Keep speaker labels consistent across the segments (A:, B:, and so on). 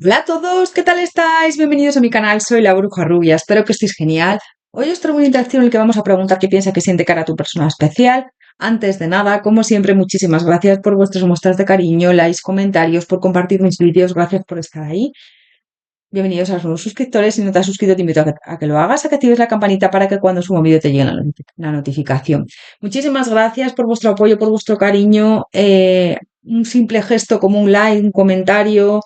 A: Hola a todos, ¿qué tal estáis? Bienvenidos a mi canal, soy la Bruja Rubia, espero que estéis genial. Hoy os traigo una interacción en la que vamos a preguntar qué piensa que siente cara a tu persona especial. Antes de nada, como siempre, muchísimas gracias por vuestras muestras de cariño, likes, comentarios, por compartir mis vídeos, gracias por estar ahí. Bienvenidos a los nuevos suscriptores. Si no te has suscrito, te invito a que lo hagas, a que actives la campanita para que cuando suba un vídeo te llegue la notificación. Muchísimas gracias por vuestro apoyo, por vuestro cariño. Un simple gesto como un like, un comentario,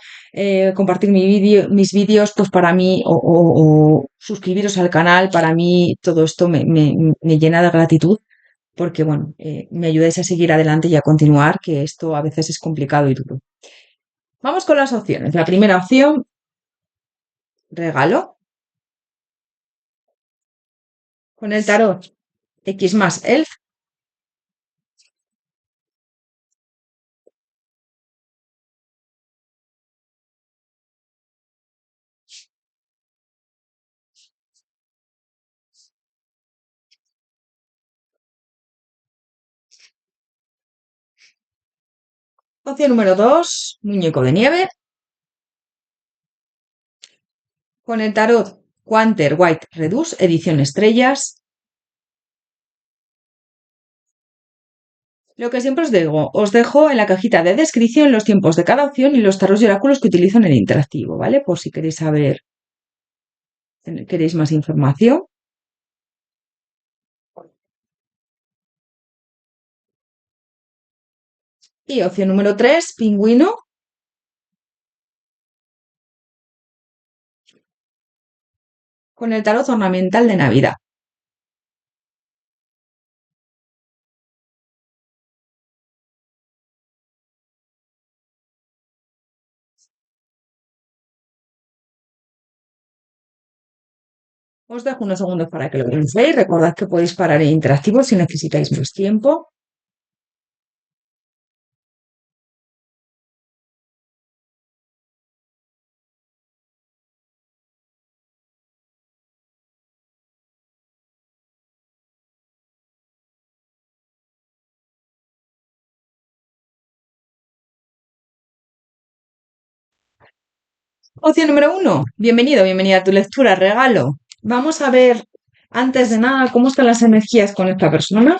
A: compartir mis vídeos, pues para mí, o suscribiros al canal, para mí todo esto me llena de gratitud porque, bueno, me ayudáis a seguir adelante y a continuar, que esto a veces es complicado y duro. Vamos con las opciones. La primera opción, regalo. Con el tarot X más Elf, opción número 2, muñeco de nieve. Con el tarot Quanter White Reduce, edición estrellas. Lo que siempre os dejo en la cajita de descripción los tiempos de cada opción y los tarots y oráculos que utilizo en el interactivo, ¿vale? Por si queréis saber, queréis más información. Y opción número 3, pingüino. Con el tarot ornamental de Navidad. Os dejo unos segundos para que lo penséis. Recordad que podéis parar el interactivo si necesitáis más tiempo. Opción número 1. Bienvenido, bienvenida a tu lectura, regalo. Vamos a ver, antes de nada, cómo están las energías con esta persona.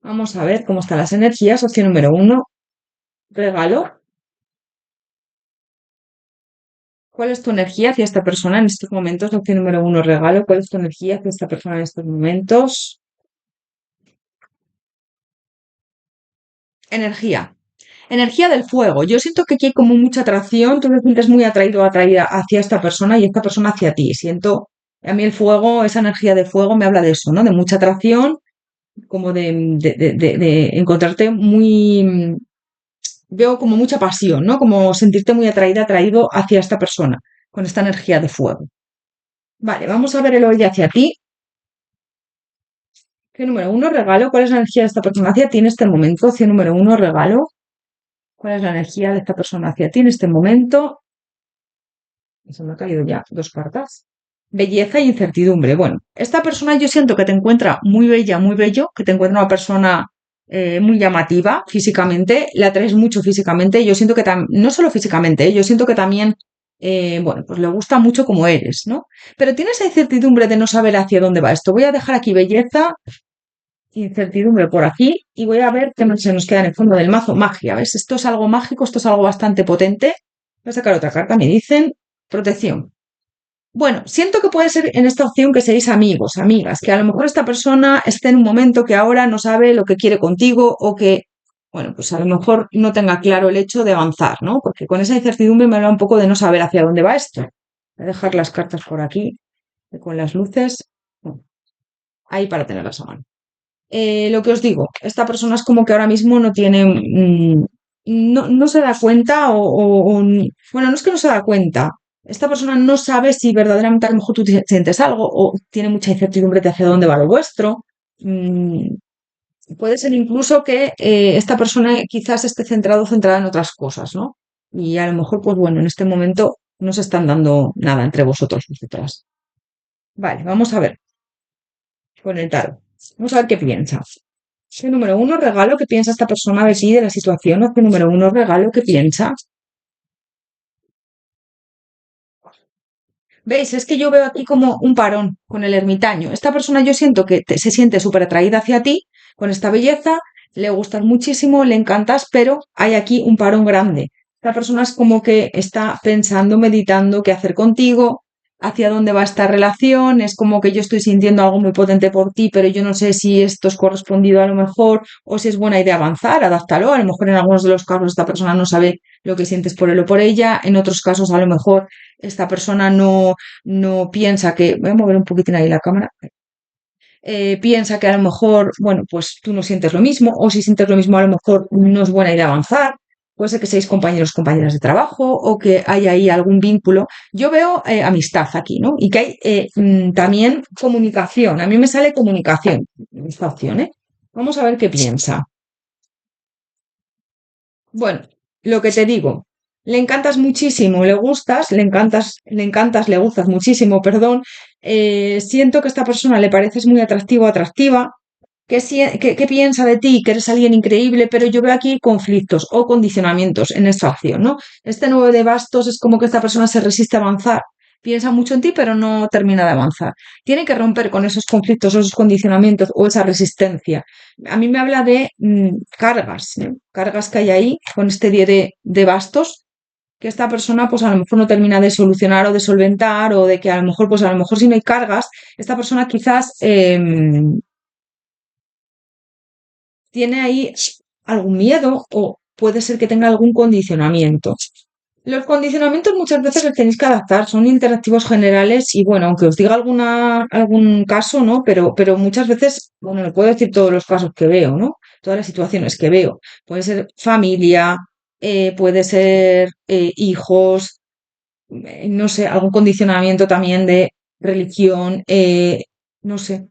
A: Vamos a ver cómo están las energías. Opción número 1, regalo. ¿Cuál es tu energía hacia esta persona en estos momentos? Opción número 1, regalo. ¿Cuál es tu energía hacia esta persona en estos momentos? Energía. Energía del fuego. Yo siento que aquí hay como mucha atracción. Tú te sientes muy atraído o atraída hacia esta persona y esta persona hacia ti. Siento, a mí el fuego, esa energía de fuego me habla de eso, ¿no? De mucha atracción, como de encontrarte muy, veo como mucha pasión, ¿no? Como sentirte muy atraída, atraído hacia esta persona, con esta energía de fuego. Vale, vamos a ver el hoy hacia ti. Opción número 1, regalo. ¿Cuál es la energía de esta persona hacia ti en este momento? Opción número 1, regalo. ¿Cuál es la energía de esta persona hacia ti en este momento? Se me ha caído ya dos cartas. Belleza e incertidumbre. Bueno, esta persona yo siento que te encuentra muy bella, muy bello, que te encuentra una persona muy llamativa físicamente, la atraes mucho físicamente. Yo siento que no solo físicamente, yo siento que también, bueno, pues le gusta mucho como eres, ¿no? Pero tienes esa incertidumbre de no saber hacia dónde va esto. Voy a dejar aquí belleza, incertidumbre por aquí y voy a ver qué se nos queda en el fondo del mazo. Magia, ¿ves? Esto es algo mágico, esto es algo bastante potente. Voy a sacar otra carta, me dicen protección. Bueno, siento que puede ser en esta opción que seáis amigos, amigas, que a lo mejor esta persona esté en un momento que ahora no sabe lo que quiere contigo o que, bueno, pues a lo mejor no tenga claro el hecho de avanzar, ¿no? Porque con esa incertidumbre me habla un poco de no saber hacia dónde va esto. Voy a dejar las cartas por aquí, con las luces, bueno, ahí para tenerlas a mano. Lo que os digo, esta persona es como que ahora mismo no tiene, no se da cuenta bueno, no es que no se da cuenta, esta persona no sabe si verdaderamente a lo mejor tú sientes algo o tiene mucha incertidumbre de hacia dónde va lo vuestro. Mm, Puede ser incluso que esta persona quizás esté centrada en otras cosas, ¿no? Y a lo mejor, pues bueno, en este momento no se están dando nada entre vosotros, vosotras. Vale, vamos a ver con el tarot. Vamos a ver qué piensa. Opción número 1, regalo. ¿Qué piensa esta persona de ti, de la situación? Opción número 1, regalo. ¿Qué piensa? ¿Veis? Es que yo veo aquí como un parón con el ermitaño. Esta persona yo siento que se siente súper atraída hacia ti con esta belleza, le gustas muchísimo, le encantas, pero hay aquí un parón grande. Esta persona es como que está pensando, meditando qué hacer contigo, hacia dónde va esta relación, es como que yo estoy sintiendo algo muy potente por ti, pero yo no sé si esto es correspondido a lo mejor o si es buena idea avanzar, adáptalo. A lo mejor en algunos de los casos esta persona no sabe lo que sientes por él o por ella, en otros casos a lo mejor esta persona no piensa que, voy a mover un poquitín ahí la cámara, piensa que a lo mejor, bueno, pues tú no sientes lo mismo, o si sientes lo mismo, a lo mejor no es buena idea avanzar. Puede ser que seáis compañeros, compañeras de trabajo, o que haya ahí algún vínculo. Yo veo amistad aquí, ¿no? Y que hay también comunicación. A mí me sale comunicación en esta opción, ¿eh? Vamos a ver qué piensa. Bueno, lo que te digo, le encantas muchísimo, le encantas, le gustas muchísimo, perdón. Siento que a esta persona le pareces muy atractivo, atractiva, que piensa de ti, que eres alguien increíble, pero yo veo aquí conflictos o condicionamientos en esta acción, ¿no? Este 9 de bastos es como que esta persona se resiste a avanzar, piensa mucho en ti, pero no termina de avanzar. Tiene que romper con esos conflictos, esos condicionamientos o esa resistencia. A mí me habla de cargas, ¿no? Cargas que hay ahí con este 10 de bastos, que esta persona pues a lo mejor no termina de solucionar o de solventar, o de que a lo mejor pues a lo mejor si no hay cargas, esta persona quizás tiene ahí algún miedo o puede ser que tenga algún condicionamiento. Los condicionamientos muchas veces los tenéis que adaptar, son interactivos generales y bueno, aunque os diga algún caso, ¿no? Pero muchas veces, bueno, no puedo decir todos los casos que veo, ¿no? Todas las situaciones que veo. Puede ser familia, puede ser hijos, no sé, algún condicionamiento también de religión, no sé,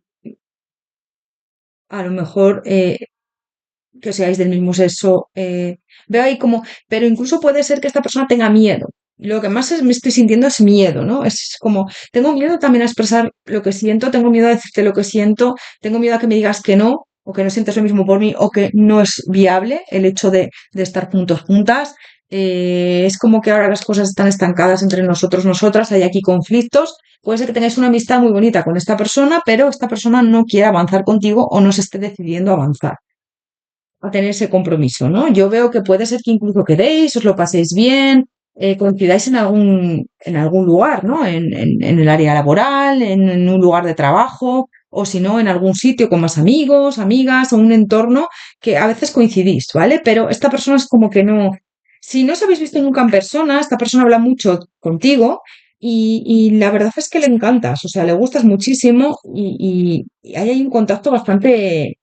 A: a lo mejor que seáis del mismo sexo. Veo ahí como, pero incluso puede ser que esta persona tenga miedo. Lo que más me estoy sintiendo es miedo, ¿no? Es como, tengo miedo también a expresar lo que siento, tengo miedo a decirte lo que siento, tengo miedo a que me digas que no, o que no sientes lo mismo por mí, o que no es viable el hecho de estar juntos, juntas. Es como que ahora las cosas están estancadas entre nosotros, nosotras, hay aquí conflictos. Puede ser que tengáis una amistad muy bonita con esta persona, pero esta persona no quiere avanzar contigo o no se esté decidiendo a avanzar a tener ese compromiso, ¿no? Yo veo que puede ser que incluso queréis, os lo paséis bien, coincidáis en algún lugar, ¿no? En el área laboral, en un lugar de trabajo, o si no, en algún sitio con más amigos, amigas, o un entorno que a veces coincidís, ¿vale? Pero esta persona es como que no. Si no os habéis visto nunca en persona, esta persona habla mucho contigo y la verdad es que le encantas, o sea, le gustas muchísimo y hay ahí un contacto bastante.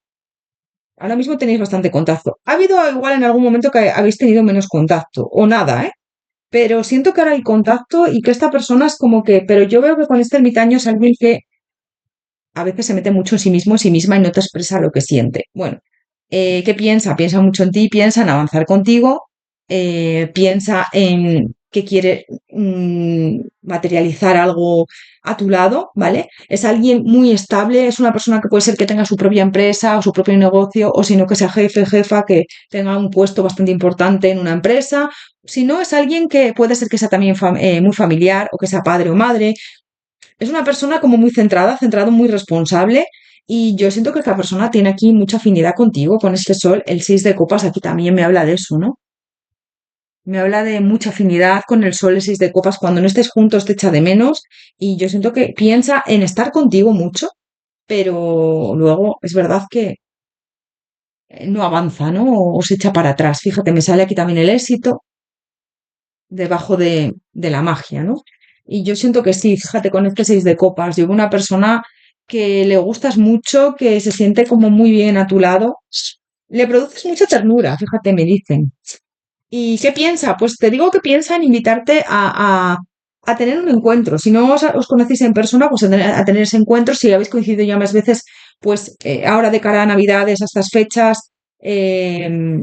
A: Ahora mismo tenéis bastante contacto. Ha habido igual en algún momento que habéis tenido menos contacto o nada, ¿eh? Pero siento que ahora hay contacto y que esta persona es como que, pero yo veo que con este ermitaño es alguien que a veces se mete mucho en sí mismo, en sí misma y no te expresa lo que siente. Bueno, ¿qué piensa? Piensa mucho en ti, piensa en avanzar contigo, piensa en que quiere materializar algo a tu lado, ¿vale? Es alguien muy estable, es una persona que puede ser que tenga su propia empresa o su propio negocio, o si no que sea jefe, jefa, que tenga un puesto bastante importante en una empresa. Si no, es alguien que puede ser que sea también muy familiar o que sea padre o madre. Es una persona como muy centrada, centrado, muy responsable. Y yo siento que esta persona tiene aquí mucha afinidad contigo, con este sol. El 6 de copas aquí también me habla de eso, ¿no? Me habla de mucha afinidad con el sol, el 6 de copas. Cuando no estés juntos te echa de menos. Y yo siento que piensa en estar contigo mucho, pero luego es verdad que no avanza, ¿no? O se echa para atrás. Fíjate, me sale aquí también el éxito debajo de la magia, ¿no? Y yo siento que sí, fíjate, con este 6 de copas, llevo una persona que le gustas mucho, que se siente como muy bien a tu lado, le produces mucha ternura, fíjate, me dicen. ¿Y qué piensa? Pues te digo que piensa en invitarte a tener un encuentro. Si no os conocéis en persona, pues a tener ese encuentro. Si habéis coincidido ya más veces, pues ahora de cara a Navidades, a estas fechas, eh,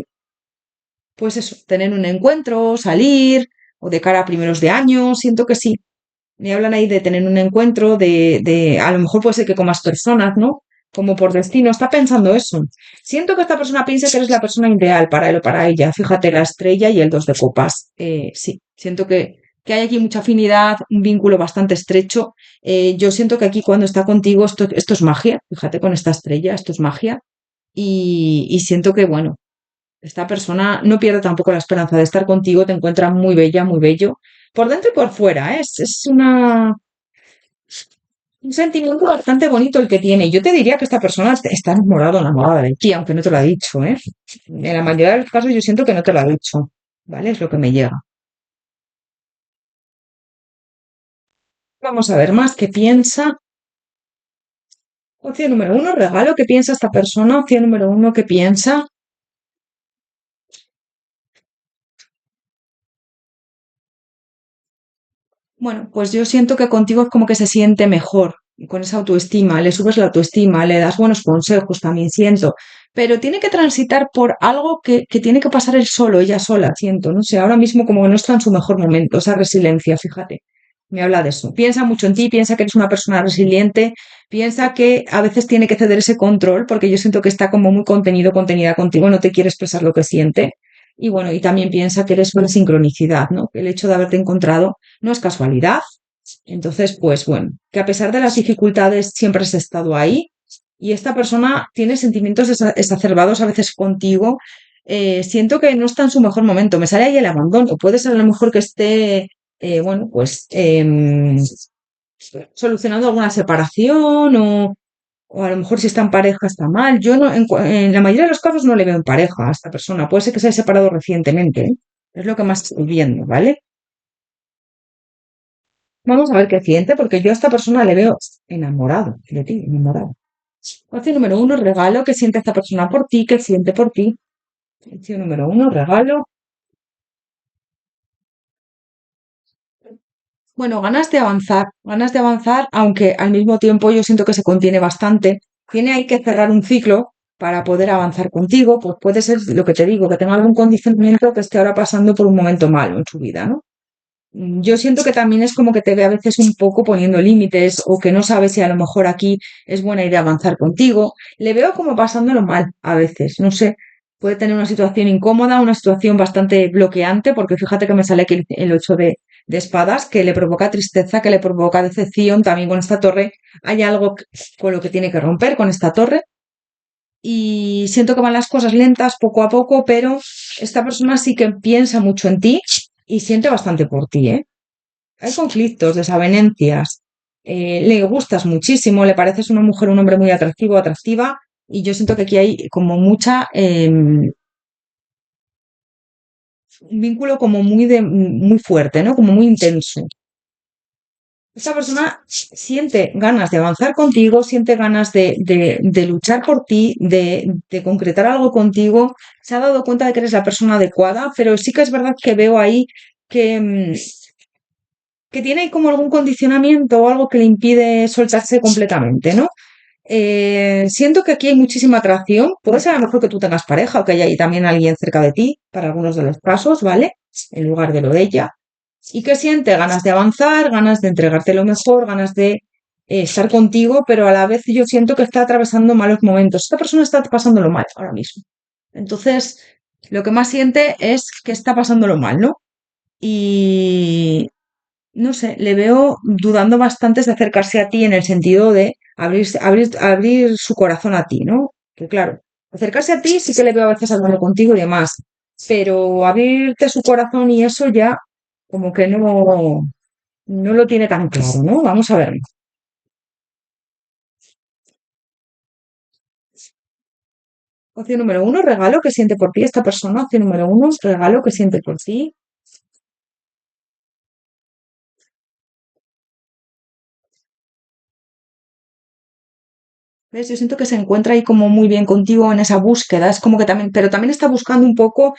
A: pues eso, tener un encuentro, salir, o de cara a primeros de año, siento que sí. Me hablan ahí de tener un encuentro, a lo mejor puede ser que con más personas, ¿no? Como por destino, está pensando eso. Siento que esta persona piensa que eres la persona ideal para él o para ella. Fíjate, la estrella y el 2 de copas. Sí, siento que hay aquí mucha afinidad, un vínculo bastante estrecho. Yo siento que aquí cuando está contigo esto es magia, fíjate con esta estrella, esto es magia. Y siento que, bueno, esta persona no pierde tampoco la esperanza de estar contigo, te encuentra muy bella, muy bello, por dentro y por fuera, ¿eh? Un sentimiento bastante bonito el que tiene. Yo te diría que esta persona está enamorado, enamorada de ti, aunque no te lo ha dicho, ¿eh? En la mayoría de los casos yo siento que no te lo ha dicho, ¿vale? Es lo que me llega. Vamos a ver más qué piensa. Opción número uno, regalo, ¿qué piensa esta persona? Opción número uno, ¿qué piensa? Bueno, pues yo siento que contigo es como que se siente mejor, con esa autoestima, le subes la autoestima, le das buenos consejos, también siento, pero tiene que transitar por algo que tiene que pasar él solo, ella sola, siento, no sé, ahora mismo como que no está en su mejor momento, esa resiliencia, fíjate, me habla de eso. Piensa mucho en ti, piensa que eres una persona resiliente, piensa que a veces tiene que ceder ese control, porque yo siento que está como muy contenido, contenida contigo, no te quiere expresar lo que siente. Y bueno, y también piensa que eres una sincronicidad, ¿no? El hecho de haberte encontrado no es casualidad. Entonces, pues bueno, que a pesar de las dificultades siempre has estado ahí y esta persona tiene sentimientos exacerbados a veces contigo. Siento que no está en su mejor momento. Me sale ahí el abandono. Puede ser a lo mejor que esté, bueno, pues solucionando alguna separación o a lo mejor si está en pareja está mal. Yo no, en la mayoría de los casos no le veo en pareja a esta persona. Puede ser que se haya separado recientemente, ¿eh? Es lo que más estoy viendo, ¿vale? Vamos a ver qué siente, porque yo a esta persona le veo enamorado de ti, enamorado. Opción número uno, regalo. ¿Qué siente esta persona por ti? ¿Qué siente por ti? Opción número uno, regalo. Bueno, ganas de avanzar, aunque al mismo tiempo yo siento que se contiene bastante. Tiene ahí que cerrar un ciclo para poder avanzar contigo, pues puede ser lo que te digo, que tenga algún condicionamiento que esté ahora pasando por un momento malo en su vida, ¿no? Yo siento que también es como que te ve a veces un poco poniendo límites o que no sabe si a lo mejor aquí es buena idea avanzar contigo. Le veo como pasándolo mal a veces, no sé. Puede tener una situación incómoda, una situación bastante bloqueante, porque fíjate que me sale aquí el 8 de espadas, que le provoca tristeza, que le provoca decepción también con esta torre. Hay algo con lo que tiene que romper con esta torre y siento que van las cosas lentas poco a poco, pero esta persona sí que piensa mucho en ti y siente bastante por ti, ¿eh? Hay conflictos, desavenencias, le gustas muchísimo, le pareces una mujer, un hombre muy atractivo, atractiva, y yo siento que aquí hay como mucha, un vínculo como muy fuerte, ¿no? Como muy intenso. Esta persona siente ganas de avanzar contigo, siente ganas de luchar por ti, de concretar algo contigo. Se ha dado cuenta de que eres la persona adecuada, pero sí que es verdad que veo ahí que, que tiene ahí como algún condicionamiento o algo que le impide soltarse completamente, ¿no? Siento que aquí hay muchísima atracción. Puede ser a lo mejor que tú tengas pareja o que haya ahí también alguien cerca de ti, para algunos de los casos, ¿vale? En lugar de lo de ella. ¿Y qué siente? Ganas de avanzar, ganas de entregarte lo mejor, ganas de estar contigo, pero a la vez yo siento que está atravesando malos momentos. Esta persona está pasándolo mal ahora mismo. Entonces, lo que más siente es que está pasándolo mal, ¿no? Y no sé, le veo dudando bastante de acercarse a ti en el sentido de abrir su corazón a ti, ¿no? Que claro, acercarse a ti sí que le veo a veces hablando contigo y demás, pero abrirte su corazón y eso ya como que no lo tiene tan claro, ¿no? Vamos a ver. Opción número uno, regalo que siente por ti esta persona. Opción número uno, regalo que siente por ti. ¿Ves? Yo siento que se encuentra ahí como muy bien contigo en esa búsqueda. Es como que también, pero también está buscando un poco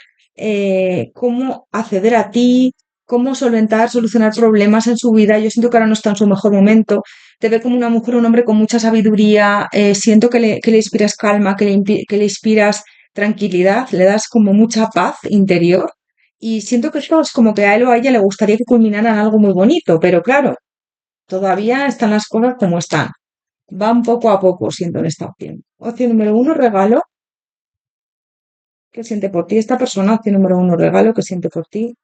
A: cómo acceder a ti, cómo solventar, solucionar problemas en su vida. Yo siento que ahora no está en su mejor momento. Te ve como una mujer, un hombre con mucha sabiduría. Siento que le inspiras calma, que le inspiras tranquilidad, le das como mucha paz interior. Y siento que esto es como que a él o a ella le gustaría que culminaran algo muy bonito, pero claro, todavía están las cosas como están. Van poco a poco siendo en esta opción. Opción número uno, regalo que siente por ti esta persona. Opción número uno, regalo que siente por ti.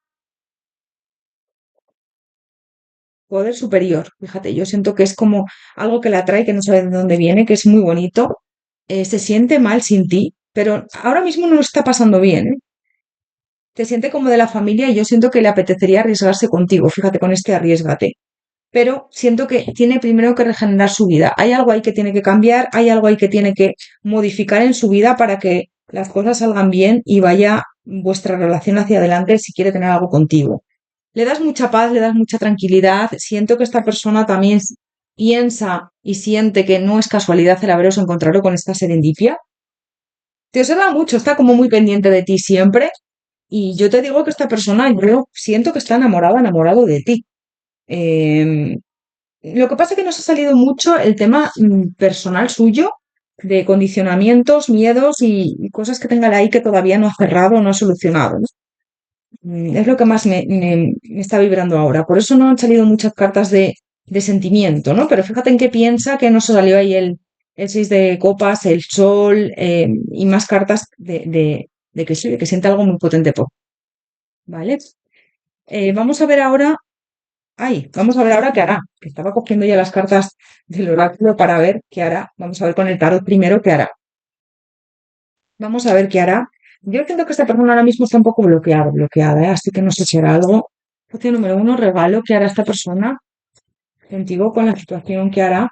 A: poder superior. Fíjate, yo siento que es como algo que la atrae, que no sabe de dónde viene, que es muy bonito. Se siente mal sin ti, pero ahora mismo no lo está pasando bien, ¿eh? Te siente como de la familia y yo siento que le apetecería arriesgarse contigo. Fíjate, con este arriesgate. Pero siento que tiene primero que regenerar su vida. Hay algo ahí que tiene que cambiar, hay algo ahí que tiene que modificar en su vida para que las cosas salgan bien y vaya vuestra relación hacia adelante si quiere tener algo contigo. Le das mucha paz, le das mucha tranquilidad. Siento que esta persona también piensa y siente que no es casualidad el haberos encontrado con esta serendipia. Te observa mucho, está como muy pendiente de ti siempre. Y yo te digo que esta persona, yo siento que está enamorada, enamorado de ti. Em, lo que pasa es que nos ha salido mucho el tema personal suyo, de condicionamientos, miedos y cosas que tenga ahí que todavía no ha cerrado o no ha solucionado, ¿no? Es lo que más me está vibrando ahora. Por eso no han salido muchas cartas de sentimiento, ¿no? Pero fíjate en qué piensa que nos salió ahí el 6 de copas, el sol y más cartas de que sí, de que siente algo muy potente por, ¿vale? Vamos a ver ahora. Ay, vamos a ver ahora qué hará. Que estaba cogiendo ya las cartas del oráculo para ver qué hará. Vamos a ver con el tarot primero qué hará. Vamos a ver qué hará. Yo siento que esta persona ahora mismo está un poco bloqueada, ¿eh? Así que no sé si hará algo. Opción número uno, regalo. ¿Qué hará esta persona contigo con la situación que hará?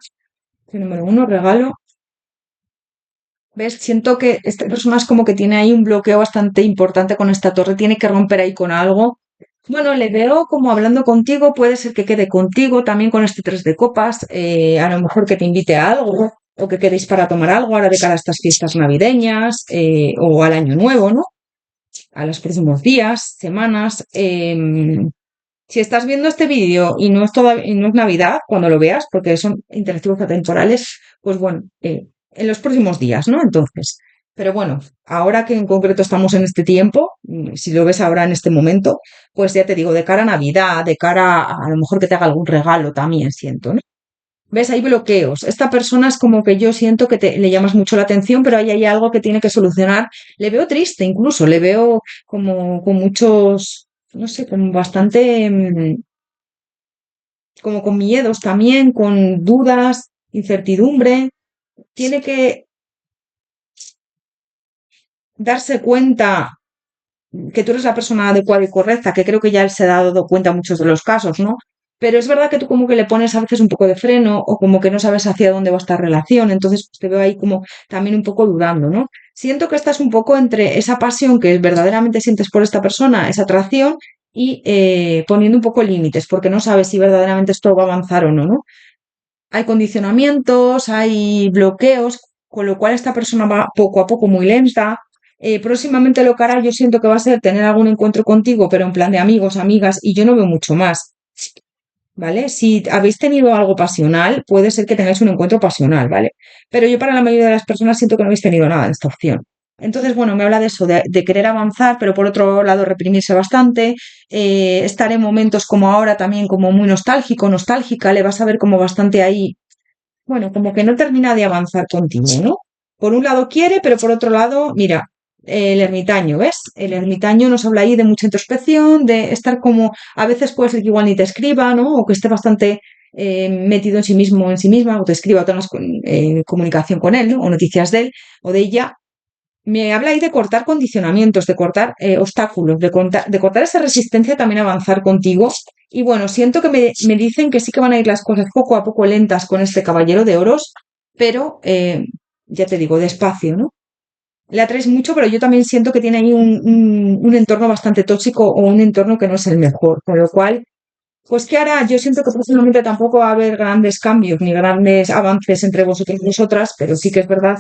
A: Opción número uno, regalo. ¿Ves? Siento que esta persona es como que tiene ahí un bloqueo bastante importante con esta torre. Tiene que romper ahí con algo. Bueno, le veo como hablando contigo, puede ser que quede contigo también con este 3 de copas, a lo mejor que te invite a algo o que quedéis para tomar algo ahora de cara a estas fiestas navideñas o al año nuevo, ¿no? A los próximos días, semanas. Si estás viendo este vídeo y no es Navidad, cuando lo veas, porque son interactivos atemporales, pues bueno, en los próximos días, ¿no? Entonces, pero bueno, ahora que en concreto estamos en este tiempo, si lo ves ahora en este momento, pues ya te digo, de cara a Navidad, de cara a lo mejor que te haga algún regalo también siento, ¿no? ¿Ves? Hay bloqueos. Esta persona es como que yo siento que le llamas mucho la atención, pero ahí hay algo que tiene que solucionar. Le veo triste incluso, le veo como con muchos, no sé, con bastante, como con miedos también, con dudas, incertidumbre. Tiene que darse cuenta que tú eres la persona adecuada y correcta, que creo que ya él se ha dado cuenta en muchos de los casos, ¿no? Pero es verdad que tú como que le pones a veces un poco de freno o como que no sabes hacia dónde va esta relación, entonces pues, te veo ahí como también un poco dudando, ¿no? Siento que estás un poco entre esa pasión que verdaderamente sientes por esta persona, esa atracción, y poniendo un poco límites, porque no sabes si verdaderamente esto va a avanzar o no, ¿no? Hay condicionamientos, hay bloqueos, con lo cual esta persona va poco a poco muy lenta. Próximamente lo que hará yo siento que va a ser tener algún encuentro contigo, pero en plan de amigos, amigas, y yo no veo mucho más, ¿vale? Si habéis tenido algo pasional, puede ser que tengáis un encuentro pasional, ¿vale? Pero yo para la mayoría de las personas siento que no habéis tenido nada en esta opción. Entonces, bueno, me habla de eso, de querer avanzar, pero por otro lado reprimirse bastante, estar en momentos como ahora también como muy nostálgico, nostálgica, le vas a ver como bastante ahí bueno, como que no termina de avanzar contigo, ¿no? Por un lado quiere, pero por otro lado, mira, el ermitaño, ¿ves? El ermitaño nos habla ahí de mucha introspección, de estar como, a veces puede ser que igual ni te escriba, ¿no? O que esté bastante metido en sí mismo, en sí misma, o te escriba o tengas comunicación con él, ¿no? O noticias de él o de ella, me habla ahí de cortar condicionamientos, de cortar obstáculos, de cortar esa resistencia también a avanzar contigo. Y bueno, siento que me dicen que sí que van a ir las cosas poco a poco lentas con este caballero de oros, pero ya te digo, despacio, ¿no? Le atraes mucho, pero yo también siento que tiene ahí un entorno bastante tóxico o un entorno que no es el mejor. Con lo cual, pues ¿qué hará? Yo siento que próximamente tampoco va a haber grandes cambios ni grandes avances entre vosotros y vosotras, pero sí que es verdad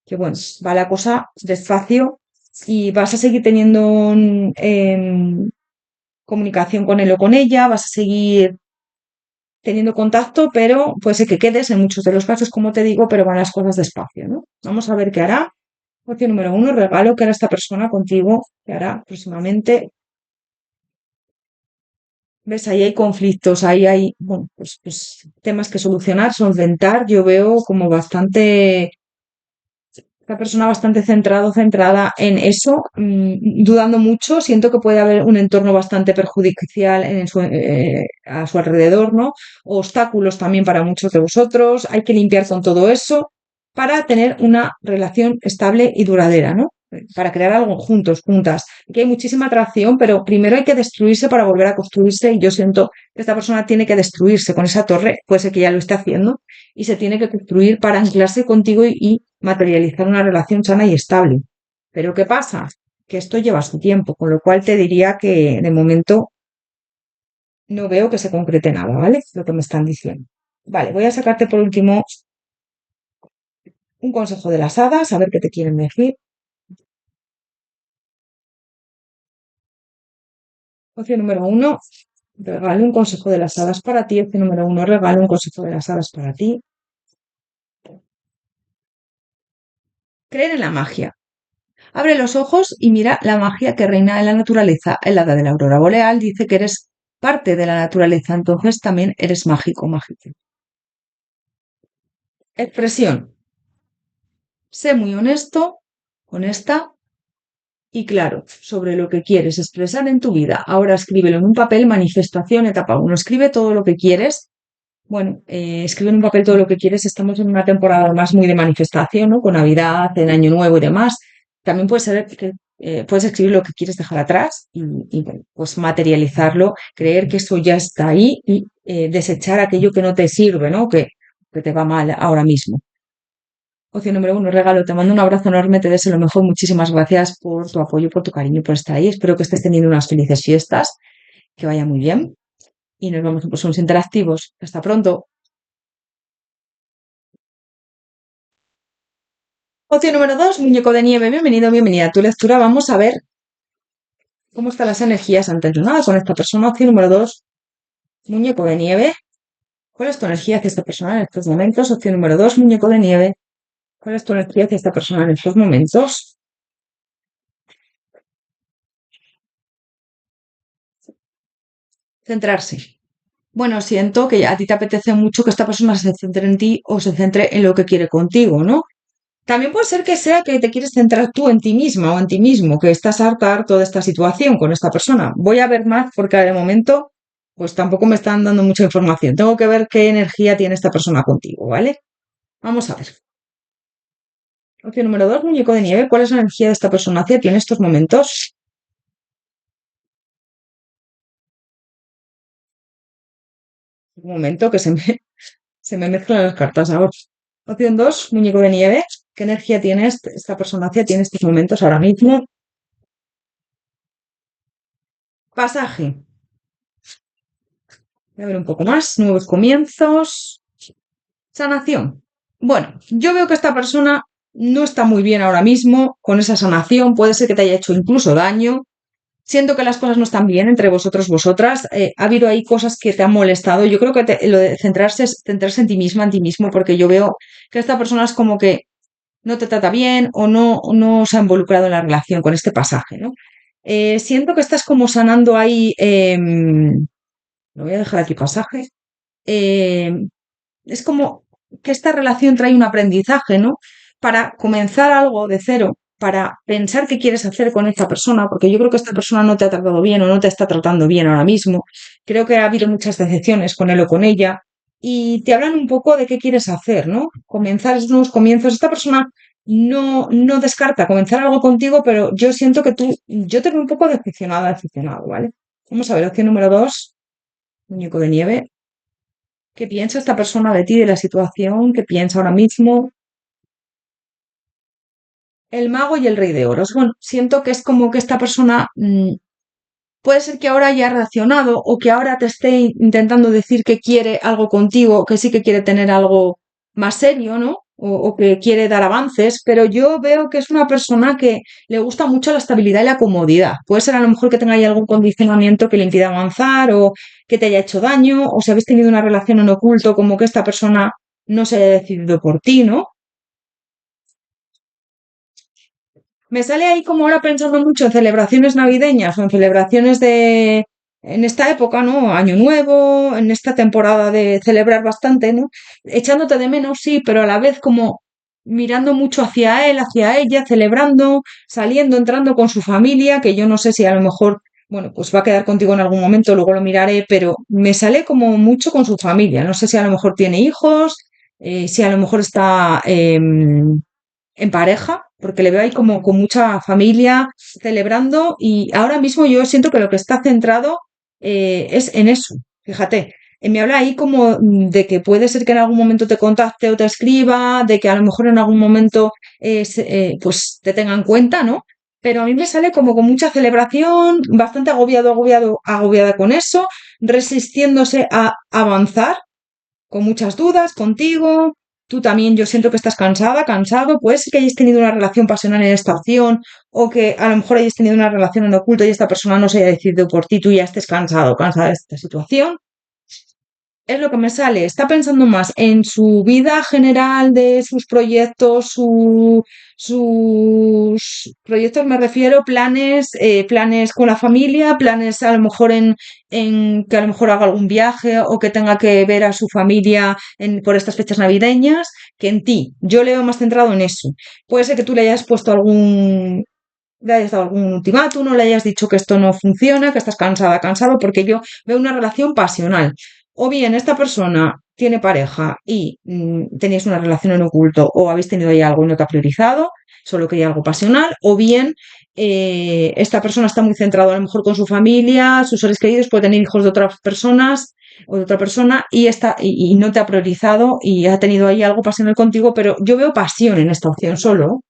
A: que, bueno, va la cosa despacio y vas a seguir teniendo comunicación con él o con ella, vas a seguir teniendo contacto, pero puede ser que quedes en muchos de los casos, como te digo, pero van las cosas despacio, ¿no? Vamos a ver qué hará. Opción número uno, regalo que hará esta persona contigo, que hará próximamente. ¿Ves? Ahí hay conflictos, ahí hay, bueno, pues temas que solucionar, solventar. Yo veo como bastante Esta persona bastante centrado, centrada en eso, dudando mucho, siento que puede haber un entorno bastante perjudicial a su alrededor, ¿no? Obstáculos también para muchos de vosotros, hay que limpiar con todo eso para tener una relación estable y duradera, ¿no? Para crear algo juntos, juntas. Aquí hay muchísima atracción, pero primero hay que destruirse para volver a construirse y yo siento que esta persona tiene que destruirse con esa torre, puede ser que ya lo esté haciendo, y se tiene que construir para anclarse contigo y materializar una relación sana y estable. Pero ¿qué pasa? Que esto lleva su tiempo, con lo cual te diría que de momento no veo que se concrete nada, ¿vale? Lo que me están diciendo. Vale, voy a sacarte por último un consejo de las hadas, a ver qué te quieren decir. Opción número uno, regalo un consejo de las hadas para ti. Opción número uno, regalo un consejo de las hadas para ti. Creer en la magia. Abre los ojos y mira la magia que reina en la naturaleza. El hada de la aurora boreal dice que eres parte de la naturaleza, entonces también eres mágico, mágico. Expresión. Sé muy honesto, honesta y claro sobre lo que quieres expresar en tu vida. Ahora escríbelo en un papel, manifestación, etapa uno. Escribe todo lo que quieres. Bueno, escribe en un papel todo lo que quieres. Estamos en una temporada más muy de manifestación, ¿no? Con Navidad, en Año Nuevo y demás. También puede ser que puedes escribir lo que quieres dejar atrás y bueno, pues materializarlo, creer que eso ya está ahí y desechar aquello que no te sirve, ¿no? Que te va mal ahora mismo. Opción número uno, regalo. Te mando un abrazo enorme, te deseo lo mejor. Muchísimas gracias por tu apoyo, por tu cariño, por estar ahí. Espero que estés teniendo unas felices fiestas, que vaya muy bien. Y nos vemos en próximos interactivos. Hasta pronto. Opción número dos, muñeco de nieve. Bienvenido, bienvenida a tu lectura. Vamos a ver cómo están las energías antes de nada con esta persona. Opción número dos, muñeco de nieve. ¿Cuál es tu energía hacia esta persona en estos momentos? Opción número dos, muñeco de nieve. ¿Cuál es tu energía hacia esta persona en estos momentos? Centrarse. Bueno, siento que a ti te apetece mucho que esta persona se centre en ti o se centre en lo que quiere contigo, ¿no? También puede ser que sea que te quieres centrar tú en ti misma o en ti mismo, que estás harto de esta situación con esta persona. Voy a ver más porque de momento, pues tampoco me están dando mucha información. Tengo que ver qué energía tiene esta persona contigo, ¿vale? Vamos a ver. Opción número dos, muñeco de nieve. ¿Cuál es la energía de esta persona hacia ti en estos momentos? Un momento que se me mezclan las cartas ahora. Opción dos, muñeco de nieve. ¿Qué energía tiene esta persona hacia ti en estos momentos ahora mismo? Pasaje. Voy a ver un poco más. Nuevos comienzos. Sanación. Bueno, yo veo que esta persona no está muy bien ahora mismo con esa sanación. Puede ser que te haya hecho incluso daño. Siento que las cosas no están bien entre vosotros, vosotras. Ha habido ahí cosas que te han molestado. Yo creo que lo de centrarse es centrarse en ti misma, en ti mismo, porque yo veo que esta persona es como que no te trata bien o no se ha involucrado en la relación con este pasaje, ¿no? Siento que estás como sanando ahí. Lo voy a dejar aquí pasaje. em, es como que esta relación trae un aprendizaje, ¿no? Para comenzar algo de cero, para pensar qué quieres hacer con esta persona, porque yo creo que esta persona no te ha tratado bien o no te está tratando bien ahora mismo. Creo que ha habido muchas decepciones con él o con ella y te hablan un poco de qué quieres hacer, ¿no? Comenzar esos nuevos comienzos. Esta persona no descarta comenzar algo contigo, pero yo siento que yo te veo un poco decepcionada, decepcionado, ¿vale? Vamos a ver, opción número dos, muñeco de nieve. ¿Qué piensa esta persona de ti, de la situación? ¿Qué piensa ahora mismo? El mago y el rey de oros. Bueno, siento que es como que esta persona puede ser que ahora haya reaccionado o que ahora te esté intentando decir que quiere algo contigo, que sí que quiere tener algo más serio, ¿no? O que quiere dar avances, pero yo veo que es una persona que le gusta mucho la estabilidad y la comodidad. Puede ser a lo mejor que tenga ahí algún condicionamiento que le impida avanzar o que te haya hecho daño o si habéis tenido una relación en oculto como que esta persona no se haya decidido por ti, ¿no? Me sale ahí como ahora pensando mucho en celebraciones navideñas o en celebraciones en esta época, ¿no? Año Nuevo, en esta temporada de celebrar bastante, ¿no? Echándote de menos, sí, pero a la vez como mirando mucho hacia él, hacia ella, celebrando, saliendo, entrando con su familia, que yo no sé si a lo mejor, bueno, pues va a quedar contigo en algún momento, luego lo miraré, pero me sale como mucho con su familia. No sé si a lo mejor tiene hijos, si a lo mejor está en pareja, porque le veo ahí como con mucha familia celebrando y ahora mismo yo siento que lo que está centrado es en eso. Fíjate, me habla ahí como de que puede ser que en algún momento te contacte o te escriba, de que a lo mejor en algún momento pues te tenga en cuenta, ¿no? Pero a mí me sale como con mucha celebración, bastante agobiada con eso, resistiéndose a avanzar con muchas dudas contigo. Tú también, yo siento que estás cansada, cansado. Puede ser que hayáis tenido una relación pasional en esta opción o que a lo mejor hayáis tenido una relación en oculto y esta persona no se haya decidido por ti, tú ya estés cansado, cansada de esta situación. Es lo que me sale. Está pensando más en su vida general de sus proyectos, sus proyectos, me refiero, planes, planes con la familia, planes a lo mejor en que a lo mejor haga algún viaje o que tenga que ver a su familia por estas fechas navideñas, que en ti. Yo le veo más centrado en eso. Puede ser que tú le hayas puesto le hayas dado algún ultimátum, no le hayas dicho que esto no funciona, que estás cansada, cansado, porque yo veo una relación pasional. O bien esta persona tiene pareja y tenéis una relación en oculto o habéis tenido ahí algo y no te ha priorizado, solo que hay algo pasional, o bien esta persona está muy centrada a lo mejor con su familia, sus seres queridos, puede tener hijos de otras personas o de otra persona y no te ha priorizado y ha tenido ahí algo pasional contigo, pero yo veo pasión en esta opción solo,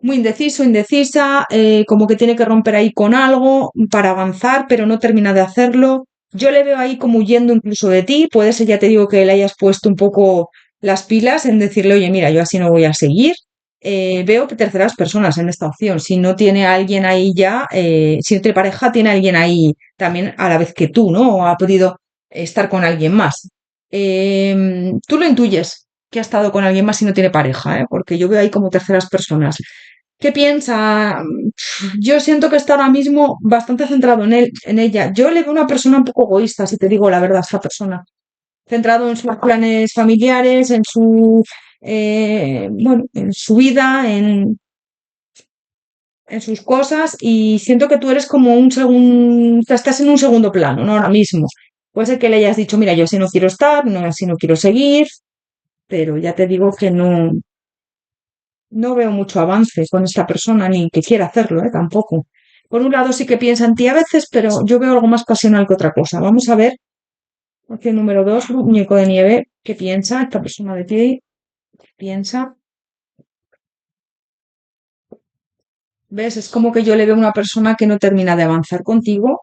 A: muy indeciso, indecisa, como que tiene que romper ahí con algo para avanzar, pero no termina de hacerlo. Yo le veo ahí como huyendo incluso de ti. Puede ser, ya te digo, que le hayas puesto un poco las pilas en decirle, oye, mira, yo así no voy a seguir. Veo que terceras personas en esta opción. Si no tiene a alguien ahí ya, si no tiene pareja, tiene a alguien ahí también a la vez que tú, ¿no? O ha podido estar con alguien más. Tú lo intuyes que ha estado con alguien más y no tiene pareja, ¿eh? Porque yo veo ahí como terceras personas. ¿Qué piensa? Yo siento que está ahora mismo bastante centrado en él, en ella. Yo le veo una persona un poco egoísta, si te digo la verdad, esta persona. Centrado en sus planes familiares, en bueno, en su vida, en sus cosas, y siento que tú eres como un segundo, estás en un segundo plano, ¿no? Ahora mismo. Puede ser que le hayas dicho, mira, yo así no quiero estar, no, así no quiero seguir, pero ya te digo que no veo mucho avance con esta persona, ni que quiera hacerlo, tampoco. Por un lado sí que piensa en ti a veces, pero yo veo algo más pasional que otra cosa. Vamos a ver, opción número 2, muñeco de nieve, ¿qué piensa esta persona de ti? ¿Qué piensa? ¿Ves? Es como que yo le veo una persona que no termina de avanzar contigo.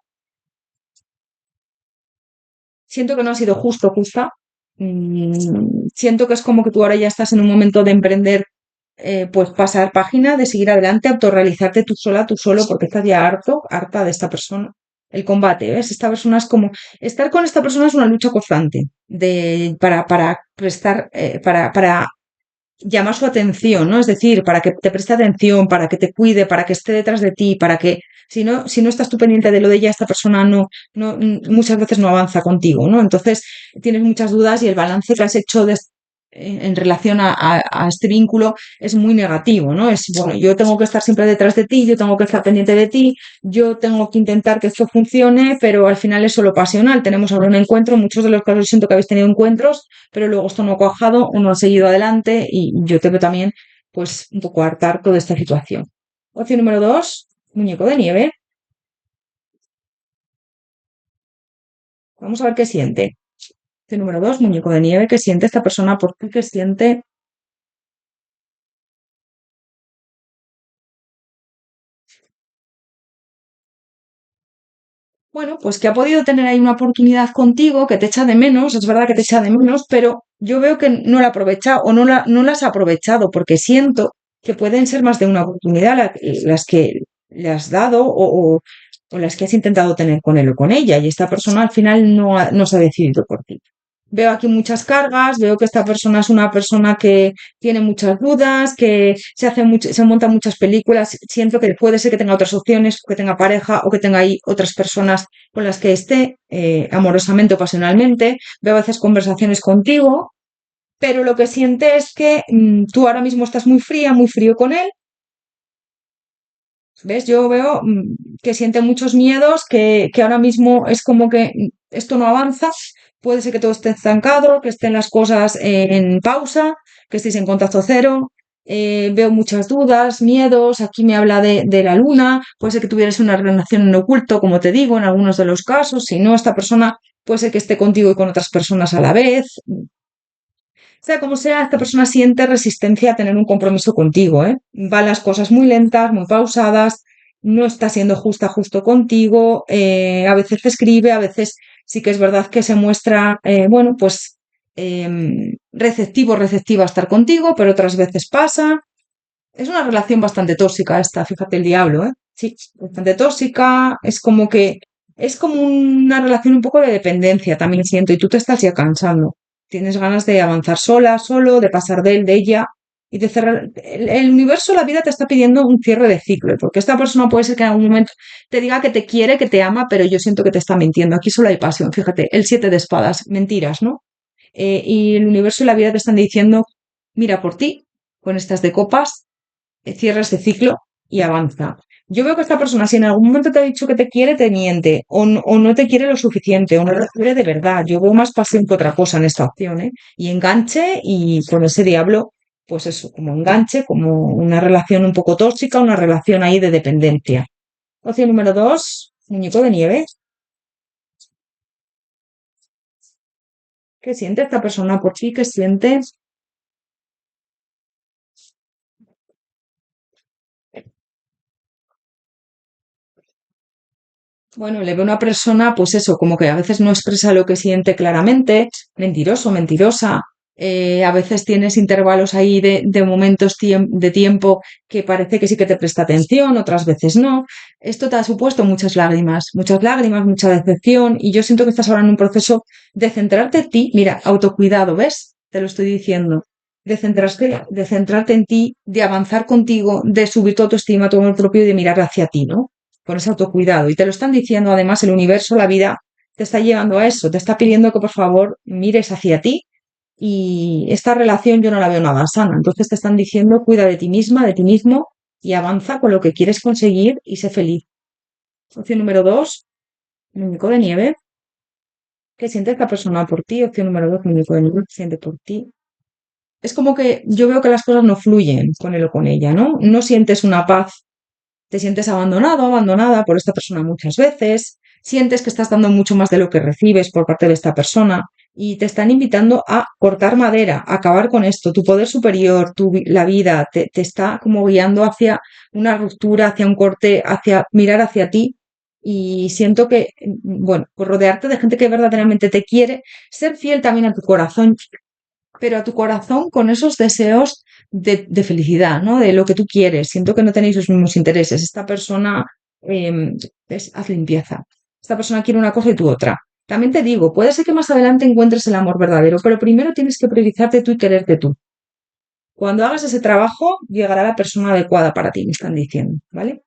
A: Siento que no ha sido justo, justa. Siento que es como que tú ahora ya estás en un momento de emprender, pues pasar página, de seguir adelante, autorrealizarte tú sola, tú solo, porque estás ya harta de esta persona. El combate, ¿ves? Esta persona es como, estar con esta persona es una lucha constante para prestar, para llamar su atención, ¿no? Es decir, para que te preste atención, para que te cuide, para que esté detrás de ti, para que si no estás tú pendiente de lo de ella, esta persona muchas veces no avanza contigo, ¿no? Entonces tienes muchas dudas y el balance que has hecho en relación a este vínculo es muy negativo, ¿no? Es, bueno, yo tengo que estar siempre detrás de ti, yo tengo que estar pendiente de ti, yo tengo que intentar que esto funcione, pero al final es solo pasional. Tenemos ahora un encuentro, en muchos de los casos siento que habéis tenido encuentros, pero luego esto no ha cuajado o no ha seguido adelante y yo te veo también pues un poco hartar toda esta situación. Opción número 2, muñeco de nieve. Vamos a ver qué siente. Opción número 2, muñeco de nieve. ¿Qué siente esta persona por ti? ¿Qué siente? Bueno, pues que ha podido tener ahí una oportunidad contigo, que te echa de menos, es verdad que te echa de menos, pero yo veo que no la ha aprovechado o no las ha aprovechado porque siento que pueden ser más de una oportunidad las que le has dado o las que has intentado tener con él o con ella y esta persona al final no se ha decidido por ti. Veo aquí muchas cargas, veo que esta persona es una persona que tiene muchas dudas, que se montan muchas películas. Siento que puede ser que tenga otras opciones, que tenga pareja o que tenga ahí otras personas con las que esté amorosamente o pasionalmente. Veo a veces conversaciones contigo, pero lo que siente es que tú ahora mismo estás muy fría, muy frío con él. ¿Ves? Yo veo que siente muchos miedos, que ahora mismo es como que esto no avanza. Puede ser que todo esté estancado, que estén las cosas en pausa, que estéis en contacto cero. Veo muchas dudas, miedos. Aquí me habla de la luna. Puede ser que tuvieras una relación en oculto, como te digo, en algunos de los casos. Si no, esta persona puede ser que esté contigo y con otras personas a la vez. Sea como sea, esta persona siente resistencia a tener un compromiso contigo, ¿eh? Van las cosas muy lentas, muy pausadas, no está siendo justo contigo, a veces te escribe, a veces sí que es verdad que se muestra, bueno, pues receptiva a estar contigo, pero otras veces pasa. Es una relación bastante tóxica esta, fíjate el diablo, ¿eh? Sí, bastante tóxica, es como una relación un poco de dependencia, también siento, y tú te estás ya cansando. Tienes ganas de avanzar sola, solo, de pasar de él, de ella, y de cerrar. El universo, la vida te está pidiendo un cierre de ciclo, porque esta persona puede ser que en algún momento te diga que te quiere, que te ama, pero yo siento que te está mintiendo. Aquí solo hay pasión, fíjate, el 7 de espadas, mentiras, ¿no? Y el universo y la vida te están diciendo, mira por ti, con estas de copas, cierra este ciclo y avanza. Yo veo que esta persona, si en algún momento te ha dicho que te quiere, te miente, o no te quiere lo suficiente, o no te quiere de verdad. Yo veo más pasión que otra cosa en esta opción, ¿eh? Y enganche, y con ese diablo, pues eso, como enganche, como una relación un poco tóxica, una relación ahí de dependencia. Opción número 2, muñeco de nieve. ¿Qué siente esta persona por ti? ¿Qué siente? Bueno, le veo una persona, pues eso, como que a veces no expresa lo que siente claramente, mentiroso, mentirosa. A veces tienes intervalos ahí de momentos de tiempo que parece que sí que te presta atención, otras veces no. Esto te ha supuesto muchas lágrimas, mucha decepción, y yo siento que estás ahora en un proceso de centrarte en ti. Mira, autocuidado, ¿ves? Te lo estoy diciendo. De centrarte en ti, de avanzar contigo, de subir tu autoestima, tu amor propio y de mirar hacia ti, ¿no? Con ese autocuidado. Y te lo están diciendo además el universo, la vida, te está llevando a eso, te está pidiendo que por favor mires hacia ti y esta relación yo no la veo nada sana. Entonces te están diciendo cuida de ti misma, de ti mismo y avanza con lo que quieres conseguir y sé feliz. Opción número 2, muñeco de nieve. ¿Qué siente esta persona por ti? Opción número 2, muñeco de nieve. ¿Qué siente por ti? Es como que yo veo que las cosas no fluyen con él o con ella, ¿no? No sientes una paz. Te sientes abandonado, abandonada por esta persona muchas veces, sientes que estás dando mucho más de lo que recibes por parte de esta persona y te están invitando a cortar madera, a acabar con esto. Tu poder superior, la vida, te está como guiando hacia una ruptura, hacia un corte, hacia mirar hacia ti. Y siento que, bueno, pues rodearte de gente que verdaderamente te quiere, ser fiel también a tu corazón, pero a tu corazón con esos deseos de felicidad, ¿no? De lo que tú quieres. Siento que no tenéis los mismos intereses. Esta persona, haz limpieza. Esta persona quiere una cosa y tú otra. También te digo, puede ser que más adelante encuentres el amor verdadero, pero primero tienes que priorizarte tú y quererte tú. Cuando hagas ese trabajo, llegará la persona adecuada para ti, me están diciendo, ¿vale?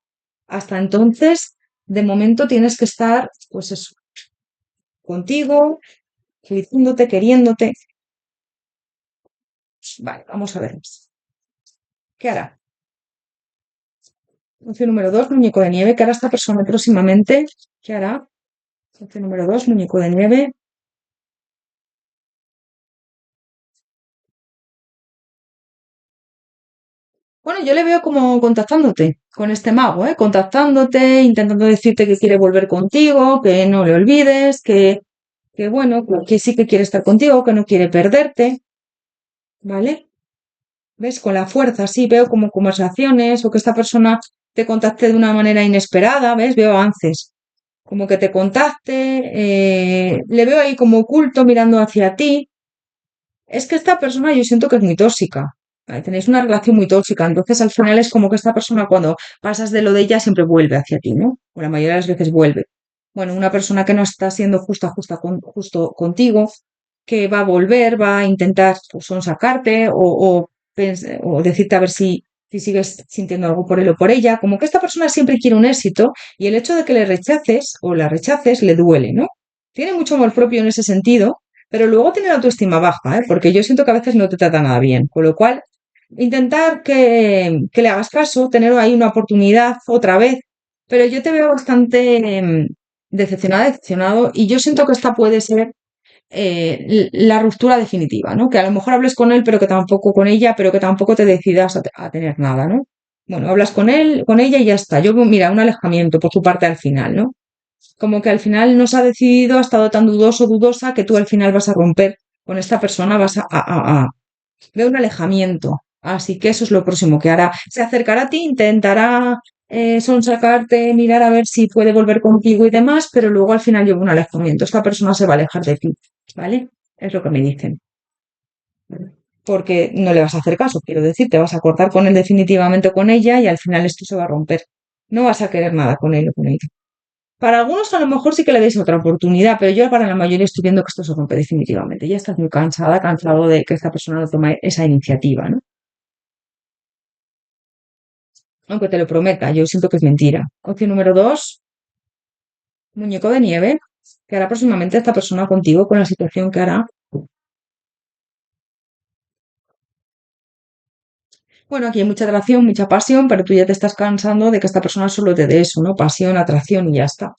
A: Hasta entonces, de momento tienes que estar, pues eso, contigo, felicitándote, queriéndote. Vale, vamos a ver. ¿Qué hará? Opción número 2, muñeco de nieve. ¿Qué hará esta persona próximamente? ¿Qué hará? Opción número 2, muñeco de nieve. Bueno, yo le veo como contactándote con este mago, ¿eh? Contactándote, intentando decirte que quiere volver contigo, que no le olvides, que bueno, que sí que quiere estar contigo, que no quiere perderte, ¿vale? ¿Ves? Con la fuerza, sí, veo como conversaciones o que esta persona te contacte de una manera inesperada, ¿ves? Veo avances. Como que te contacte, le veo ahí como oculto mirando hacia ti. Es que esta persona yo siento que es muy tóxica. ¿Vale? Tenéis una relación muy tóxica. Entonces al final es como que esta persona cuando pasas de lo de ella siempre vuelve hacia ti, ¿no? O la mayoría de las veces vuelve. Bueno, una persona que no está siendo justo contigo, que va a volver, va a intentar pues, sacarte o decirte a ver si sigues sintiendo algo por él o por ella. Como que esta persona siempre quiere un éxito y el hecho de que le rechaces o la rechaces le duele, ¿no? Tiene mucho amor propio en ese sentido, pero luego tiene la autoestima baja, ¿eh? Porque yo siento que a veces no te trata nada bien, con lo cual intentar que le hagas caso, tener ahí una oportunidad otra vez, pero yo te veo bastante decepcionada, decepcionado, y yo siento que esta puede ser la ruptura definitiva, ¿no? Que a lo mejor hables con él, pero que tampoco con ella, pero que tampoco te decidas a tener nada, ¿no? Bueno, hablas con él, con ella y ya está. Yo, mira, un alejamiento por su parte al final, ¿no? Como que al final no se ha decidido, ha estado tan dudoso, dudosa, que tú al final vas a romper con esta persona, vas veo un alejamiento. Así que eso es lo próximo que hará. Se acercará a ti, intentará sonsacarte, mirar a ver si puede volver contigo y demás, pero luego al final lleva un alejamiento. Esta persona se va a alejar de ti, ¿vale? Es lo que me dicen. Porque no le vas a hacer caso, quiero decir, te vas a cortar con él definitivamente con ella y al final esto se va a romper. No vas a querer nada con él o con ella. Para algunos a lo mejor sí que le deis otra oportunidad, pero yo para la mayoría estoy viendo que esto se rompe definitivamente. Ya estás muy cansada, cansado de que esta persona no tome esa iniciativa, ¿no? Aunque te lo prometa, yo siento que es mentira. Opción número dos, muñeco de nieve, que hará próximamente esta persona contigo con la situación que hará. Bueno, aquí hay mucha atracción, mucha pasión, pero tú ya te estás cansando de que esta persona solo te dé eso, ¿no? Pasión, atracción y ya está.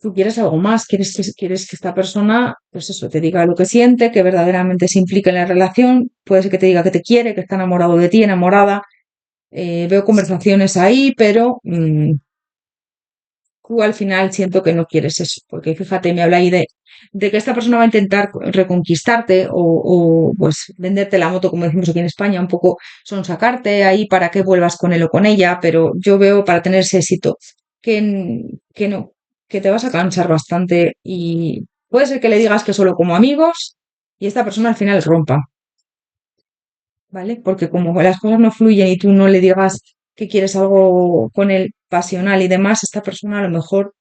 A: Tú quieres algo más, quieres que esta persona, pues eso, te diga lo que siente, que verdaderamente se implique en la relación. Puede ser que te diga que te quiere, que está enamorado de ti, enamorada. Veo conversaciones ahí, pero tú al final siento que no quieres eso, porque fíjate, me habla ahí de que esta persona va a intentar reconquistarte pues venderte la moto, como decimos aquí en España, un poco son sacarte ahí para que vuelvas con él o con ella, pero yo veo para tener ese éxito que no, que te vas a cansar bastante y puede ser que le digas que solo como amigos y esta persona al final rompa, ¿vale? Porque como las cosas no fluyen y tú no le digas que quieres algo con él pasional y demás, esta persona a lo mejor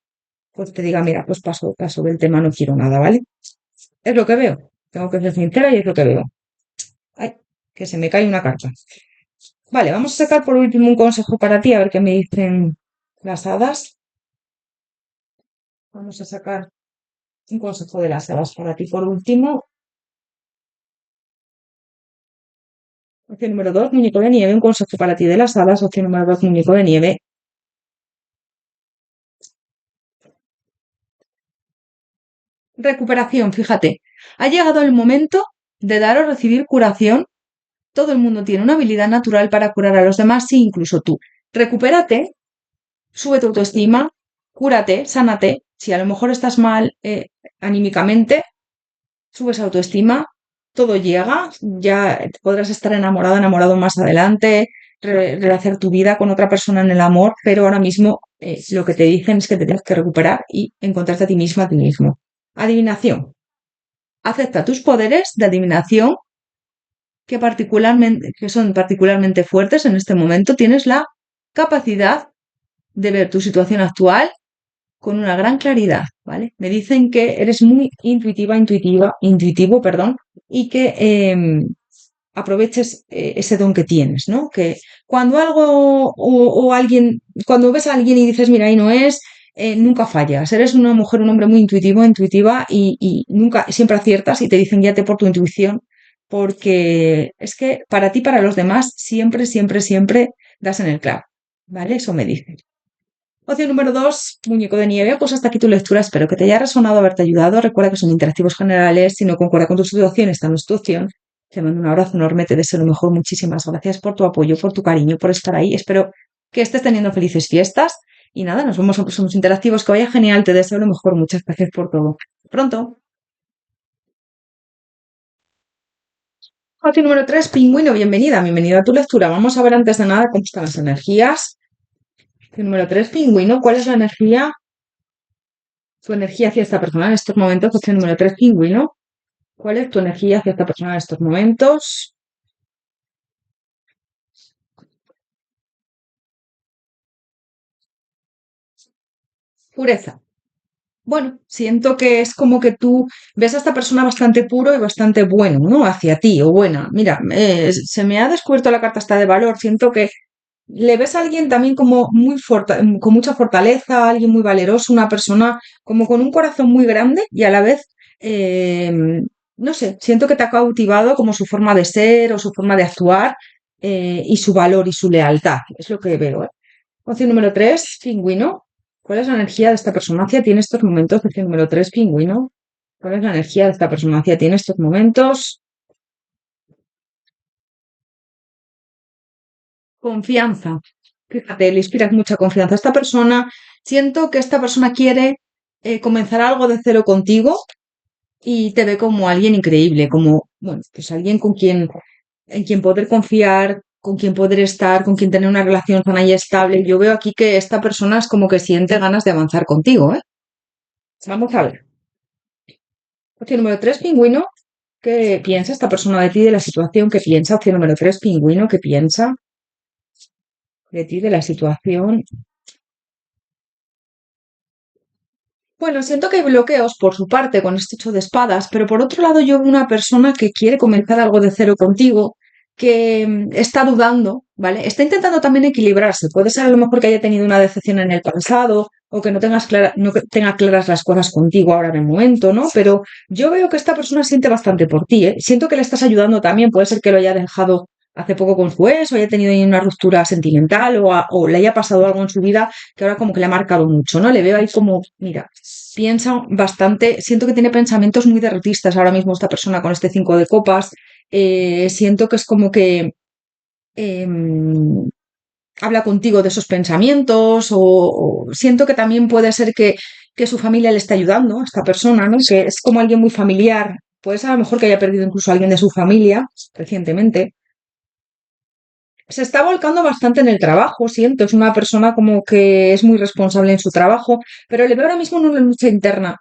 A: pues te diga, mira, pues paso del tema, no quiero nada, ¿vale? Es lo que veo. Tengo que ser sincera y es lo que veo. Ay, que se me cae una carta. Vale, vamos a sacar por último un consejo para ti, a ver qué me dicen las hadas. Vamos a sacar un consejo de las hadas para ti por último. Opción número dos, muñeco de nieve, un consejo para ti de las hadas. Opción número dos, muñeco de nieve. Recuperación, fíjate. Ha llegado el momento de dar o recibir curación. Todo el mundo tiene una habilidad natural para curar a los demás, sí, incluso tú. Recupérate, sube tu autoestima, cúrate, sánate. Si a lo mejor estás mal anímicamente, subes autoestima, todo llega, ya podrás estar enamorado, enamorado más adelante, rehacer tu vida con otra persona en el amor, pero ahora mismo lo que te dicen es que te tienes que recuperar y encontrarte a ti misma, a ti mismo. Adivinación. Acepta tus poderes de adivinación que son particularmente fuertes en este momento. Tienes la capacidad de ver tu situación actual con una gran claridad, ¿vale? Me dicen que eres muy intuitivo, perdón, y que aproveches ese don que tienes, ¿no? Que cuando algo o alguien, cuando ves a alguien y dices, mira, ahí no es, nunca fallas. Eres una mujer, un hombre muy intuitivo, intuitiva y nunca, siempre aciertas y te dicen guíate por tu intuición, porque es que para ti, para los demás, siempre, siempre, siempre das en el clavo, ¿vale? Eso me dicen. Opción número dos, muñeco de nieve. Pues hasta aquí tu lectura. Espero que te haya resonado, haberte ayudado. Recuerda que son interactivos generales. Si no concuerda con tu situación, esta no es tu opción. Te mando un abrazo enorme, te deseo lo mejor. Muchísimas gracias por tu apoyo, por tu cariño, por estar ahí. Espero que estés teniendo felices fiestas. Y nada, nos vemos en próximos interactivos. Que vaya genial. Te deseo lo mejor. Muchas gracias por todo. Pronto. Opción número tres, pingüino. Bienvenida. Bienvenida a tu lectura. Vamos a ver antes de nada cómo están las energías. Opción número tres, pingüino. ¿Cuál es la energía? Tu energía hacia esta persona en estos momentos. Opción número tres, pingüino. ¿Cuál es tu energía hacia esta persona en estos momentos? Pureza. Bueno, siento que es como que tú ves a esta persona bastante puro y bastante bueno, ¿no? Hacia ti o buena. Mira, se me ha descubierto la carta hasta de valor. Siento que le ves a alguien también como con mucha fortaleza, alguien muy valeroso, una persona como con un corazón muy grande y a la vez eh, no sé, siento que te ha cautivado como su forma de ser o su forma de actuar y su valor y su lealtad. Es lo que veo, ¿eh? Opción número 3, pingüino. ¿Cuál es la energía de esta persona hacia ti en estos momentos? Opción número 3, pingüino. ¿Cuál es la energía de esta persona hacia ti en estos momentos? Confianza. Fíjate, le inspiras mucha confianza a esta persona. Siento que esta persona quiere comenzar algo de cero contigo y te ve como alguien increíble, como, bueno, pues alguien en quien poder confiar, con quien poder estar, con quien tener una relación sana y estable. Yo veo aquí que esta persona es como que siente ganas de avanzar contigo, ¿eh? Vamos a ver. Opción número 3, pingüino. ¿Qué piensa esta persona de ti, de la situación? ¿Qué piensa? Opción número 3, pingüino. ¿Qué piensa de ti, de la situación? Bueno, siento que hay bloqueos por su parte con este ocho de espadas, pero por otro lado yo veo una persona que quiere comenzar algo de cero contigo, que está dudando, ¿vale? Está intentando también equilibrarse. Puede ser a lo mejor que haya tenido una decepción en el pasado o que no que tenga claras las cosas contigo ahora en el momento, ¿no? Pero yo veo que esta persona siente bastante por ti, ¿eh? Siento que le estás ayudando también. Puede ser que lo haya dejado hace poco con su ex o haya tenido ahí una ruptura sentimental o le haya pasado algo en su vida que ahora como que le ha marcado mucho, ¿no? Le veo ahí como, mira, piensa bastante, siento que tiene pensamientos muy derrotistas ahora mismo esta persona con este 5 de copas. Siento que es como que eh, habla contigo de esos pensamientos o siento que también puede ser que su familia le esté ayudando a esta persona, ¿no? Que es como alguien muy familiar. Puede ser a lo mejor que haya perdido incluso a alguien de su familia recientemente. Se está volcando bastante en el trabajo, siento, es una persona como que es muy responsable en su trabajo, pero le veo ahora mismo en una lucha interna,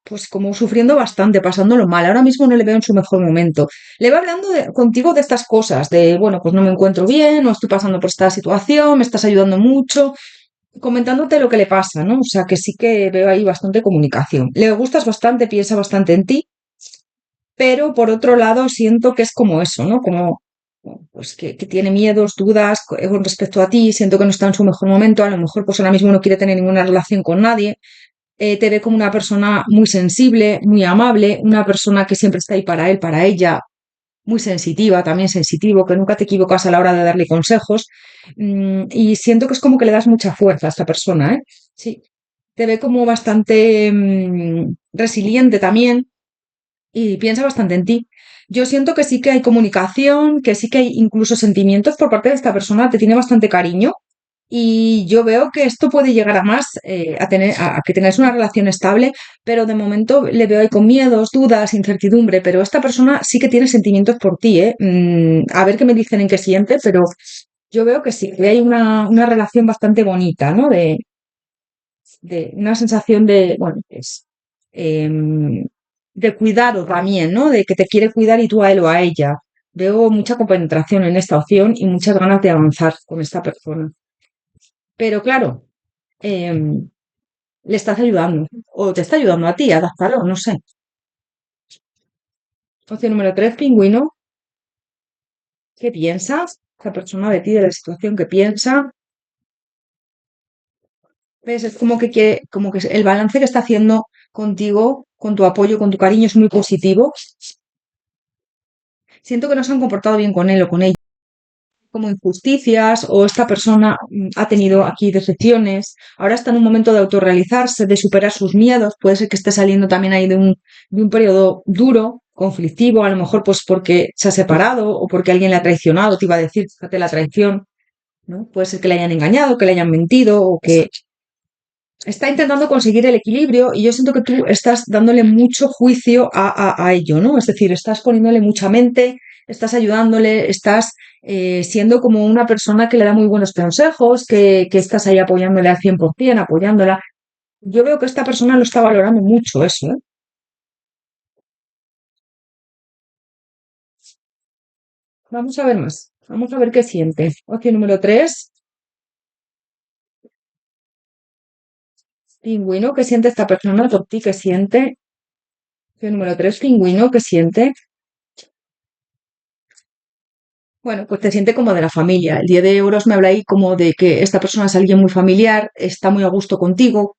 A: pues como sufriendo bastante, pasándolo mal. Ahora mismo no le veo en su mejor momento. Le veo hablando contigo de estas cosas, de, bueno, pues no me encuentro bien, no estoy pasando por esta situación, me estás ayudando mucho, comentándote lo que le pasa, ¿no? O sea que sí que veo ahí bastante comunicación. Le gustas bastante, piensa bastante en ti, pero por otro lado siento que es como eso, ¿no? Como pues que tiene miedos, dudas con respecto a ti, siento que no está en su mejor momento, a lo mejor pues ahora mismo no quiere tener ninguna relación con nadie, te ve como una persona muy sensible, muy amable, una persona que siempre está ahí para él, para ella, muy sensitiva, también sensitivo, que nunca te equivocas a la hora de darle consejos, y siento que es como que le das mucha fuerza a esta persona, ¿eh? Sí, te ve como bastante resiliente también, y piensa bastante en ti. Yo siento que sí que hay comunicación, que sí que hay incluso sentimientos por parte de esta persona, te tiene bastante cariño y yo veo que esto puede llegar a más, a que tengáis una relación estable, pero de momento le veo ahí con miedos, dudas, incertidumbre, pero esta persona sí que tiene sentimientos por ti, ¿eh? A ver qué me dicen en qué siente, pero yo veo que sí, que hay una relación bastante bonita, ¿no? De una sensación de, bueno, pues, de cuidado también, ¿no? De que te quiere cuidar y tú a él o a ella. Veo mucha compenetración en esta opción y muchas ganas de avanzar con esta persona. Pero claro, le estás ayudando o te está ayudando a ti, adaptarlo, no sé. Opción número 3, pingüino. ¿Qué piensas? Esta persona de ti, de la situación que piensa. ¿Ves? Es como que el balance que está haciendo contigo, con tu apoyo, con tu cariño, es muy positivo. Siento que no se han comportado bien con él o con ella, como injusticias, o esta persona ha tenido aquí decepciones, ahora está en un momento de autorrealizarse, de superar sus miedos, puede ser que esté saliendo también ahí de un periodo duro, conflictivo, a lo mejor pues porque se ha separado o porque alguien le ha traicionado, te iba a decir, fíjate la traición, ¿no? Puede ser que le hayan engañado, que le hayan mentido o que está intentando conseguir el equilibrio y yo siento que tú estás dándole mucho juicio a ello, ¿no? Es decir, estás poniéndole mucha mente, estás ayudándole, estás siendo como una persona que le da muy buenos consejos, que estás ahí apoyándole al 100%, apoyándola. Yo veo que esta persona lo está valorando mucho eso, ¿eh? Vamos a ver más. Vamos a ver qué siente. Opción número 3, pingüino, ¿qué siente esta persona por ti? ¿Qué siente? Opción número 3, pingüino, ¿qué siente? Bueno, pues te siente como de la familia. El 10 de euros me habla ahí como de que esta persona es alguien muy familiar, está muy a gusto contigo,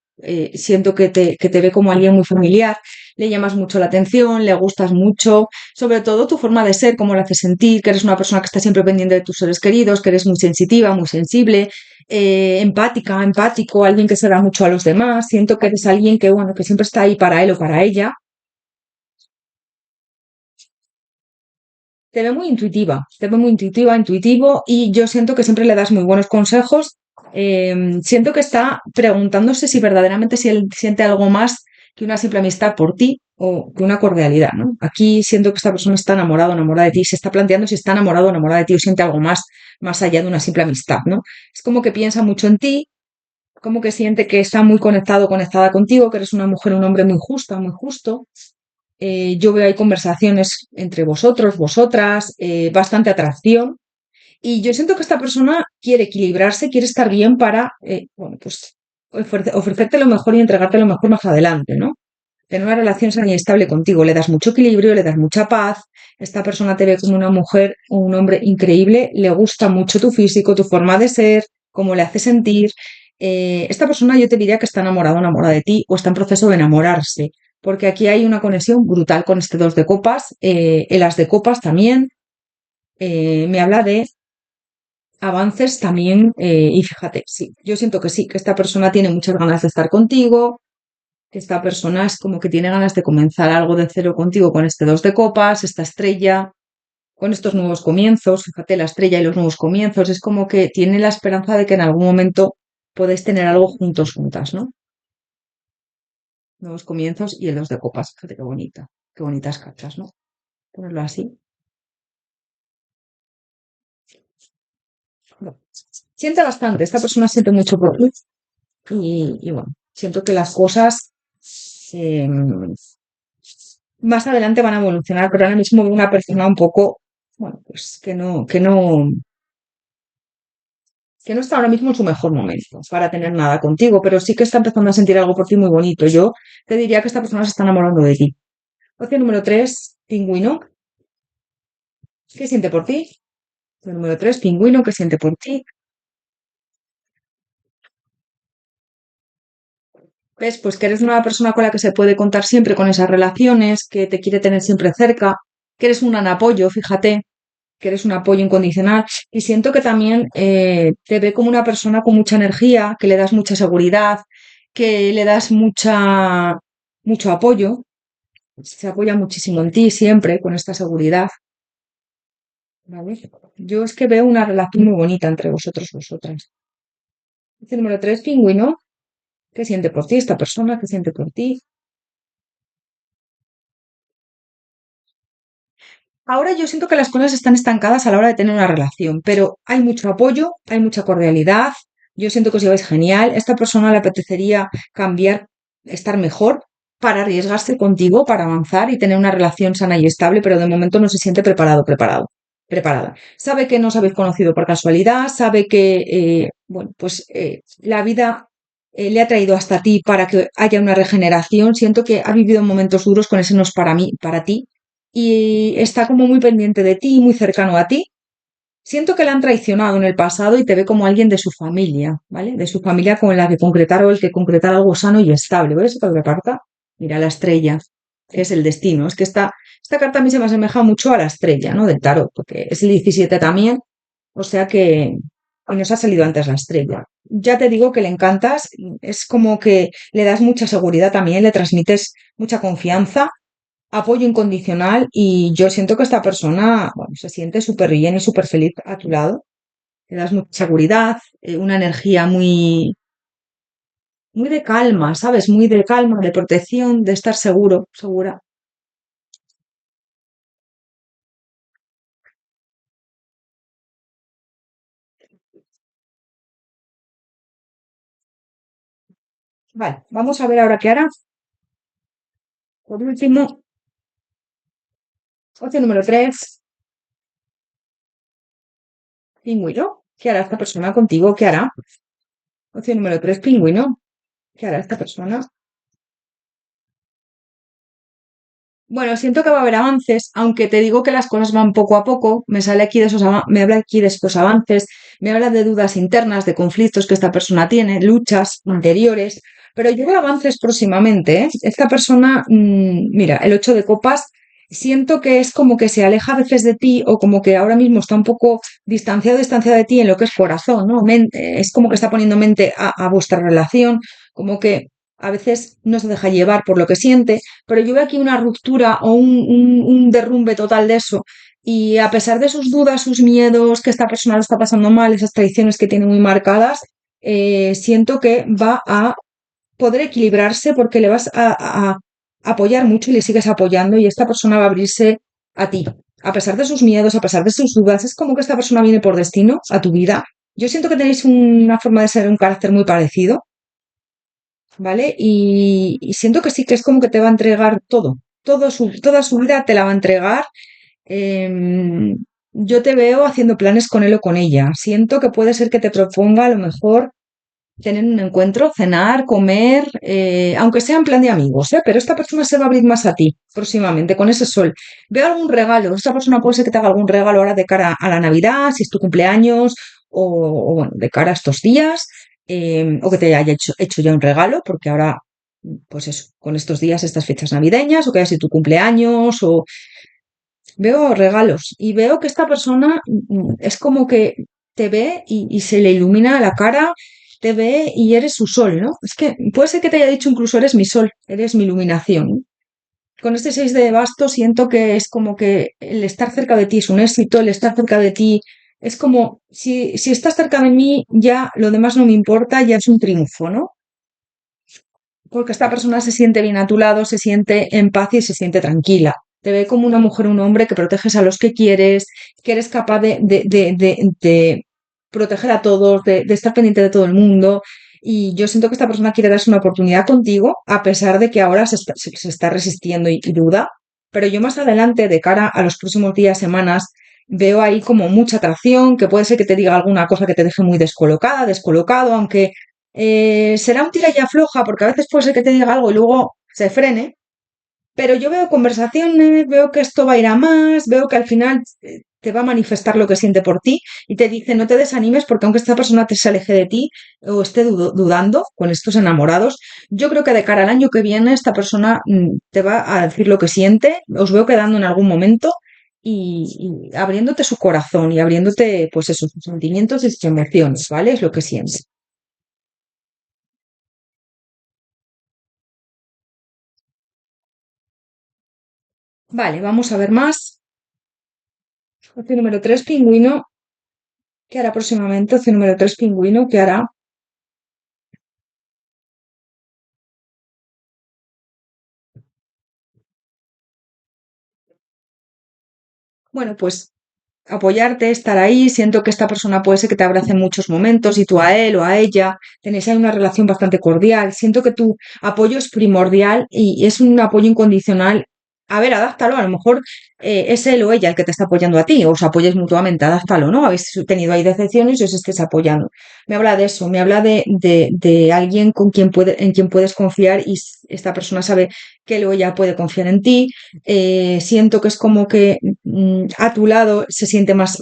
A: siento que te ve como alguien muy familiar, le llamas mucho la atención, le gustas mucho, sobre todo tu forma de ser, cómo le haces sentir, que eres una persona que está siempre pendiente de tus seres queridos, que eres muy sensitiva, muy sensible, empática, empático, alguien que se da mucho a los demás, siento que eres alguien que, bueno, que siempre está ahí para él o para ella. Te ve muy intuitiva, intuitivo y yo siento que siempre le das muy buenos consejos. Siento que está preguntándose si verdaderamente si él siente algo más que una simple amistad por ti o que una cordialidad, ¿no? Aquí siento que esta persona está enamorado, enamorada de ti, se está planteando si está enamorado o enamorada de ti o siente algo más, más allá de una simple amistad, ¿no? Es como que piensa mucho en ti, como que siente que está muy conectado, conectada contigo, que eres una mujer, un hombre muy justa, muy justo. Yo veo ahí conversaciones entre vosotros, vosotras, bastante atracción. Y yo siento que esta persona quiere equilibrarse, quiere estar bien para, bueno, pues ofrecerte lo mejor y entregarte lo mejor más adelante, ¿no? Tener una relación sana y estable contigo. Le das mucho equilibrio, le das mucha paz. Esta persona te ve como una mujer o un hombre increíble. Le gusta mucho tu físico, tu forma de ser, cómo le hace sentir. Esta persona yo te diría que está enamorado o enamorada de ti o está en proceso de enamorarse. Porque aquí hay una conexión brutal con este dos de copas. El as de copas también me habla de avances también. Y fíjate, sí, yo siento que sí, que esta persona tiene muchas ganas de estar contigo, que esta persona es como que tiene ganas de comenzar algo de cero contigo con este dos de copas, esta estrella, con estos nuevos comienzos. Fíjate, la estrella y los nuevos comienzos, es como que tiene la esperanza de que en algún momento podéis tener algo juntos, juntas, ¿no? Nuevos comienzos y el dos de copas. Fíjate qué bonita, qué bonitas cartas, ¿no? Ponerlo así. Bueno, siente bastante, esta persona siente mucho por ti y bueno, siento que las cosas eh, más adelante van a evolucionar, pero ahora mismo veo una persona un poco, bueno, pues que no está ahora mismo en su mejor momento para tener nada contigo, pero sí que está empezando a sentir algo por ti muy bonito. Yo te diría que esta persona se está enamorando de ti. Opción número 3, pingüino. ¿Qué siente por ti? Opción número 3, pingüino. ¿Qué siente por ti? ¿Ves? Pues que eres una persona con la que se puede contar siempre con esas relaciones, que te quiere tener siempre cerca, que eres un apoyo, fíjate, que eres un apoyo incondicional. Y siento que también te ve como una persona con mucha energía, que le das mucha seguridad, que le das mucho apoyo. Se apoya muchísimo en ti siempre con esta seguridad, ¿vale? Yo es que veo una relación muy bonita entre vosotros, vosotras. Dice número 3, pingüino. ¿Qué siente por ti esta persona? ¿Qué siente por ti? Ahora yo siento que las cosas están estancadas a la hora de tener una relación, pero hay mucho apoyo, hay mucha cordialidad. Yo siento que os lleváis genial. Esta persona le apetecería cambiar, estar mejor para arriesgarse contigo, para avanzar y tener una relación sana y estable, pero de momento no se siente preparada. Sabe que no os habéis conocido por casualidad, sabe que, bueno, pues la vida le ha traído hasta ti para que haya una regeneración. Siento que ha vivido momentos duros con ese no es para mí, para ti, y está como muy pendiente de ti, muy cercano a ti. Siento que la han traicionado en el pasado y te ve como alguien de su familia, ¿vale? De su familia con la que concretar o el que concretar algo sano y estable. ¿Ves esta otra carta? Mira, la estrella, es el destino. Es que esta carta a mí se me asemeja mucho a la estrella, ¿no? Del tarot, porque es el 17 también, o sea que y nos ha salido antes la estrella. Ya te digo que le encantas, es como que le das mucha seguridad también, le transmites mucha confianza, apoyo incondicional y yo siento que esta persona, bueno, se siente súper bien y súper feliz a tu lado. Le das mucha seguridad, una energía muy de calma, ¿sabes? Muy de calma, de protección, de estar seguro, segura. Vale, vamos a ver ahora qué hará. Por último, opción número 3, pingüino. ¿Qué hará esta persona contigo? ¿Qué hará? Opción número 3, pingüino. ¿Qué hará esta persona? Bueno, siento que va a haber avances, aunque te digo que las cosas van poco a poco. Me sale aquí de me habla aquí de estos avances, me habla de dudas internas, de conflictos que esta persona tiene, luchas interiores. pero yo veo avances próximamente, ¿eh? Esta persona, mira, el 8 de copas, siento que es como que se aleja a veces de ti o como que ahora mismo está un poco distanciado de ti en lo que es corazón, ¿no? Es como que está poniendo mente a vuestra relación, como que a veces no se deja llevar por lo que siente, pero yo veo aquí una ruptura o un derrumbe total de eso. Y a pesar de sus dudas, sus miedos, que esta persona lo está pasando mal, esas tradiciones que tiene muy marcadas, siento que va a poder equilibrarse porque le vas a apoyar mucho y le sigues apoyando y esta persona va a abrirse a ti. A pesar de sus miedos, a pesar de sus dudas, es como que esta persona viene por destino a tu vida. Yo siento que tenéis una forma de ser, un carácter muy parecido, ¿vale? Y siento que sí, que es como que te va a entregar todo. Toda su vida te la va a entregar. Yo te veo haciendo planes con él o con ella. Siento que puede ser que te proponga a lo mejor tener un encuentro, cenar, comer, aunque sea en plan de amigos, ¿eh? Pero esta persona se va a abrir más a ti próximamente con ese sol. Veo algún regalo, esta persona puede ser que te haga algún regalo ahora de cara a la Navidad, si es tu cumpleaños, bueno, de cara a estos días, o que te haya hecho ya un regalo, porque ahora, pues eso, con estos días, estas fechas navideñas, o que haya sido tu cumpleaños, o veo regalos y veo que esta persona es como que te ve y se le ilumina la cara, te ve y eres su sol, ¿no? Es que puede ser que te haya dicho incluso eres mi sol, eres mi iluminación. Con este 6 de bastos siento que es como que el estar cerca de ti es un éxito, el estar cerca de ti es como si estás cerca de mí ya lo demás no me importa, ya es un triunfo, ¿no? Porque esta persona se siente bien a tu lado, se siente en paz y se siente tranquila. Te ve como una mujer, un hombre que proteges a los que quieres, que eres capaz de proteger a todos, de estar pendiente de todo el mundo. Y yo siento que esta persona quiere darse una oportunidad contigo, a pesar de que ahora se está resistiendo y duda. Pero yo más adelante, de cara a los próximos días, semanas, veo ahí como mucha atracción, que puede ser que te diga alguna cosa que te deje muy descolocada, descolocado, aunque será un tira y afloja, porque a veces puede ser que te diga algo y luego se frene, pero yo veo conversaciones, veo que esto va a ir a más, veo que al final te va a manifestar lo que siente por ti y te dice no te desanimes porque aunque esta persona te se aleje de ti o esté dudando con estos enamorados, yo creo que de cara al año que viene esta persona te va a decir lo que siente, os veo quedando en algún momento y abriéndote su corazón y abriéndote pues esos sentimientos y sus emociones, ¿vale? Es lo que siente. Vale, vamos a ver más. Opción número 3 pingüino. ¿Qué hará próximamente? Opción número 3 pingüino. ¿Qué hará? Bueno, pues apoyarte, estar ahí. Siento que esta persona puede ser que te abrace en muchos momentos y tú a él o a ella. Tenéis ahí una relación bastante cordial. Siento que tu apoyo es primordial y es un apoyo incondicional. A ver, adáptalo. A lo mejor es él o ella el que te está apoyando a ti. O os apoyáis mutuamente. Adáptalo, ¿no? Habéis tenido ahí decepciones y os estés apoyando. Me habla de eso. Me habla de alguien con quien en quien puedes confiar y esta persona sabe que él o ella puede confiar en ti. Siento que es como que a tu lado se siente más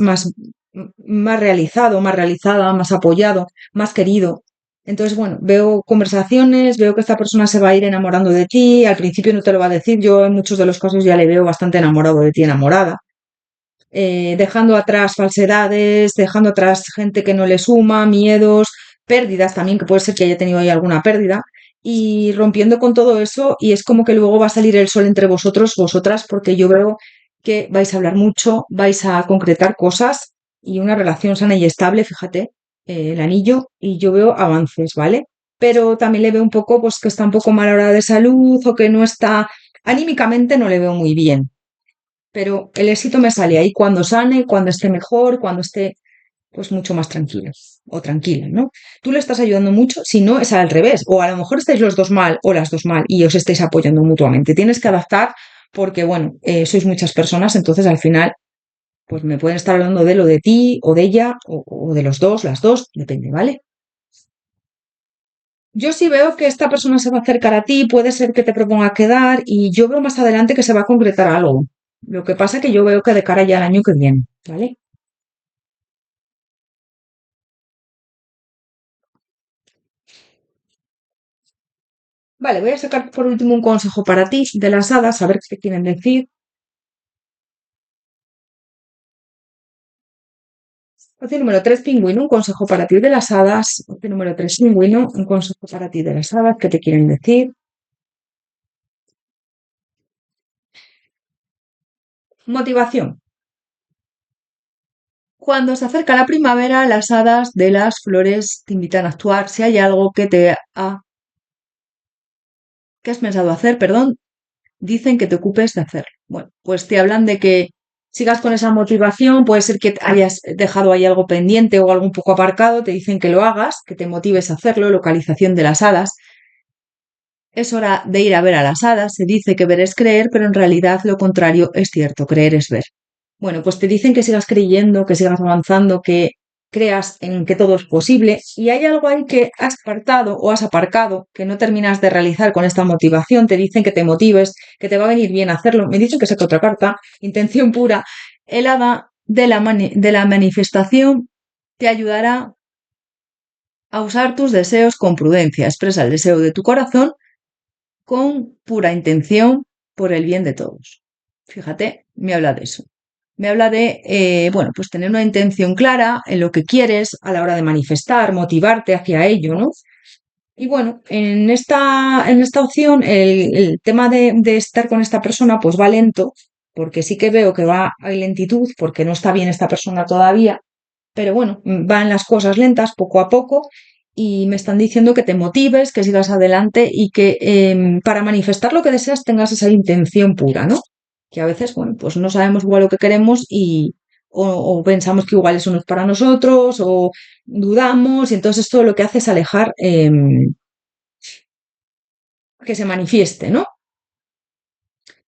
A: realizado, más realizada, más apoyado, más querido. Entonces, bueno, veo conversaciones, veo que esta persona se va a ir enamorando de ti, al principio no te lo va a decir, yo en muchos de los casos ya le veo bastante enamorado de ti, enamorada, dejando atrás falsedades, dejando atrás gente que no le suma, miedos, pérdidas también, que puede ser que haya tenido ahí alguna pérdida, y rompiendo con todo eso, y es como que luego va a salir el sol entre vosotros, vosotras, porque yo veo que vais a hablar mucho, vais a concretar cosas y una relación sana y estable, fíjate, el anillo, y yo veo avances, ¿vale? Pero también le veo un poco, pues que está un poco mal ahora de salud o que no está, anímicamente no le veo muy bien, pero el éxito me sale ahí cuando sane, cuando esté mejor, cuando esté pues mucho más tranquilo o tranquila, ¿no? Tú le estás ayudando mucho, si no es al revés, o a lo mejor estáis los dos mal o las dos mal y os estáis apoyando mutuamente. Tienes que adaptar porque, bueno, sois muchas personas, entonces al final pues me pueden estar hablando de lo de ti o de ella o de los dos, las dos, depende, ¿vale? Yo sí veo que esta persona se va a acercar a ti, puede ser que te proponga quedar y yo veo más adelante que se va a concretar algo. Lo que pasa que yo veo que de cara ya al año que viene, ¿vale? Vale, voy a sacar por último un consejo para ti de las hadas, a ver qué te quieren decir. Opción número 3, pingüino, un consejo para ti de las hadas. Opción número 3, pingüino, un consejo para ti de las hadas, ¿qué te quieren decir? Motivación. Cuando se acerca la primavera, las hadas de las flores te invitan a actuar. Si hay algo que has pensado hacer, perdón, dicen que te ocupes de hacerlo. Bueno, pues te hablan de que sigas con esa motivación, puede ser que hayas dejado ahí algo pendiente o algo un poco aparcado, te dicen que lo hagas, que te motives a hacerlo, localización de las hadas. Es hora de ir a ver a las hadas, se dice que ver es creer, pero en realidad lo contrario es cierto, creer es ver. Bueno, pues te dicen que sigas creyendo, que sigas avanzando, que creas en que todo es posible y hay algo ahí que has apartado o has aparcado, que no terminas de realizar con esta motivación, te dicen que te motives, que te va a venir bien hacerlo. Me dicen que saque otra carta, intención pura. El hada de de la manifestación te ayudará a usar tus deseos con prudencia. Expresa el deseo de tu corazón con pura intención por el bien de todos. Fíjate, me habla de eso. Me habla de, bueno, pues tener una intención clara en lo que quieres a la hora de manifestar, motivarte hacia ello, ¿no? Y bueno, en esta opción, el tema de estar con esta persona, pues va lento, porque sí que veo que va a lentitud, porque no está bien esta persona todavía, pero bueno, van las cosas lentas poco a poco y me están diciendo que te motives, que sigas adelante y que para manifestar lo que deseas tengas esa intención pura, ¿no? Que a veces, bueno, pues no sabemos igual lo que queremos o pensamos que igual eso no es para nosotros o dudamos y entonces esto lo que hace es alejar que se manifieste, ¿no?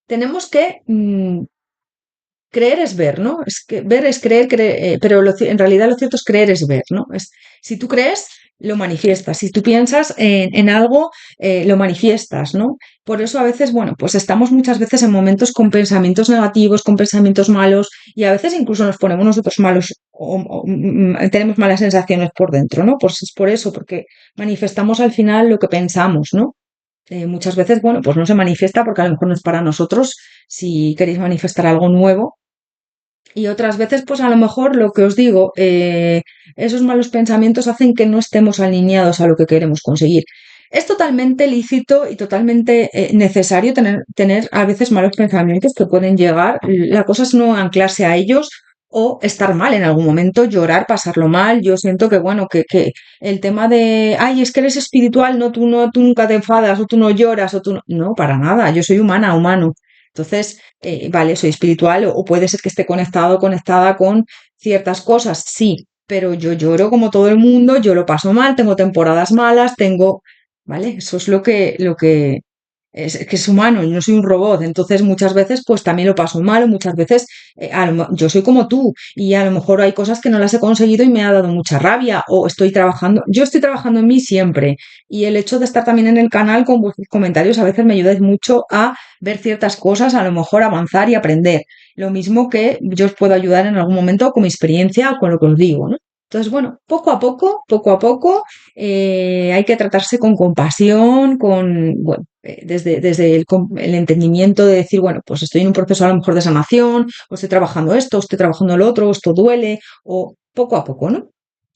A: Tenemos que creer es ver, ¿no? Es que ver es creer, pero en realidad lo cierto es creer es ver, ¿no? Si tú crees, lo manifiestas. Si tú piensas en algo, lo manifiestas, ¿no? Por eso a veces, bueno, pues estamos muchas veces en momentos con pensamientos negativos, con pensamientos malos y a veces incluso nos ponemos nosotros malos o tenemos malas sensaciones por dentro, ¿no? Pues es por eso, porque manifestamos al final lo que pensamos, ¿no? Muchas veces, bueno, pues no se manifiesta porque a lo mejor no es para nosotros si queréis manifestar algo nuevo y otras veces, pues a lo mejor lo que os digo, esos malos pensamientos hacen que no estemos alineados a lo que queremos conseguir. Es totalmente lícito y totalmente necesario tener a veces malos pensamientos que pueden llegar. La cosa es no anclarse a ellos o estar mal en algún momento, llorar, pasarlo mal. Yo siento que, bueno, que el tema de, ay, es que eres espiritual, no, tú nunca te enfadas, o tú no lloras, o tú no. No, para nada, yo soy humana, humano. Entonces, vale, soy espiritual o puede ser que esté conectado o conectada con ciertas cosas, sí, pero yo lloro como todo el mundo, yo lo paso mal, tengo temporadas malas, ¿vale? Eso es lo que es humano, yo no soy un robot, entonces muchas veces pues también lo paso mal, muchas veces yo soy como tú y a lo mejor hay cosas que no las he conseguido y me ha dado mucha rabia o yo estoy trabajando en mí siempre y el hecho de estar también en el canal con vuestros comentarios a veces me ayuda mucho a ver ciertas cosas, a lo mejor avanzar y aprender. Lo mismo que yo os puedo ayudar en algún momento con mi experiencia o con lo que os digo, ¿no? Entonces, bueno, poco a poco, hay que tratarse con compasión, bueno, desde el entendimiento de decir, bueno, pues estoy en un proceso a lo mejor de sanación, o estoy trabajando esto, o estoy trabajando lo otro, o esto duele, o poco a poco, ¿no?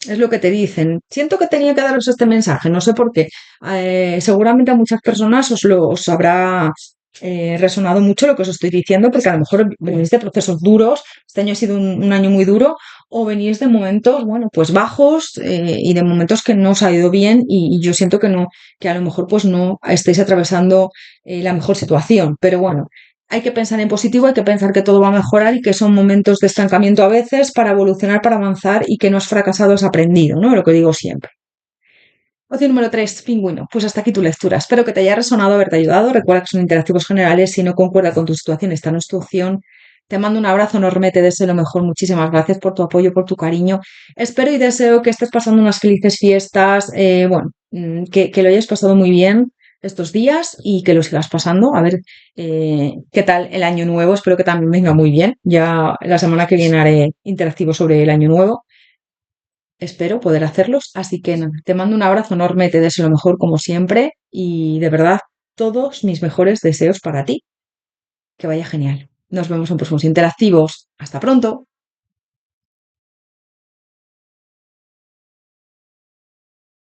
A: Es lo que te dicen. Siento que tenía que daros este mensaje, no sé por qué. Seguramente a muchas personas os habrá resonado mucho lo que os estoy diciendo, porque a lo mejor venís de procesos duros, este año ha sido un año muy duro, o venís de momentos, bueno, pues bajos y de momentos que no os ha ido bien y yo siento que no, que a lo mejor pues no estáis atravesando la mejor situación, pero bueno, hay que pensar en positivo, hay que pensar que todo va a mejorar y que son momentos de estancamiento a veces para evolucionar, para avanzar y que no has fracasado, has aprendido, ¿no? Lo que digo siempre. Opción número 3, pingüino. Pues hasta aquí tu lectura. Espero que te haya resonado, haberte ayudado. Recuerda que son interactivos generales. Si no concuerda con tu situación, esta no es tu opción. Te mando un abrazo enorme, te deseo lo mejor. Muchísimas gracias por tu apoyo, por tu cariño. Espero y deseo que estés pasando unas felices fiestas. Bueno, que lo hayas pasado muy bien estos días y que lo sigas pasando. A ver qué tal el año nuevo. Espero que también venga muy bien. Ya la semana que viene haré interactivo sobre el año nuevo. Espero poder hacerlos. Así que nada, te mando un abrazo enorme, te deseo lo mejor como siempre y de verdad todos mis mejores deseos para ti. Que vaya genial. Nos vemos en próximos interactivos. Hasta pronto.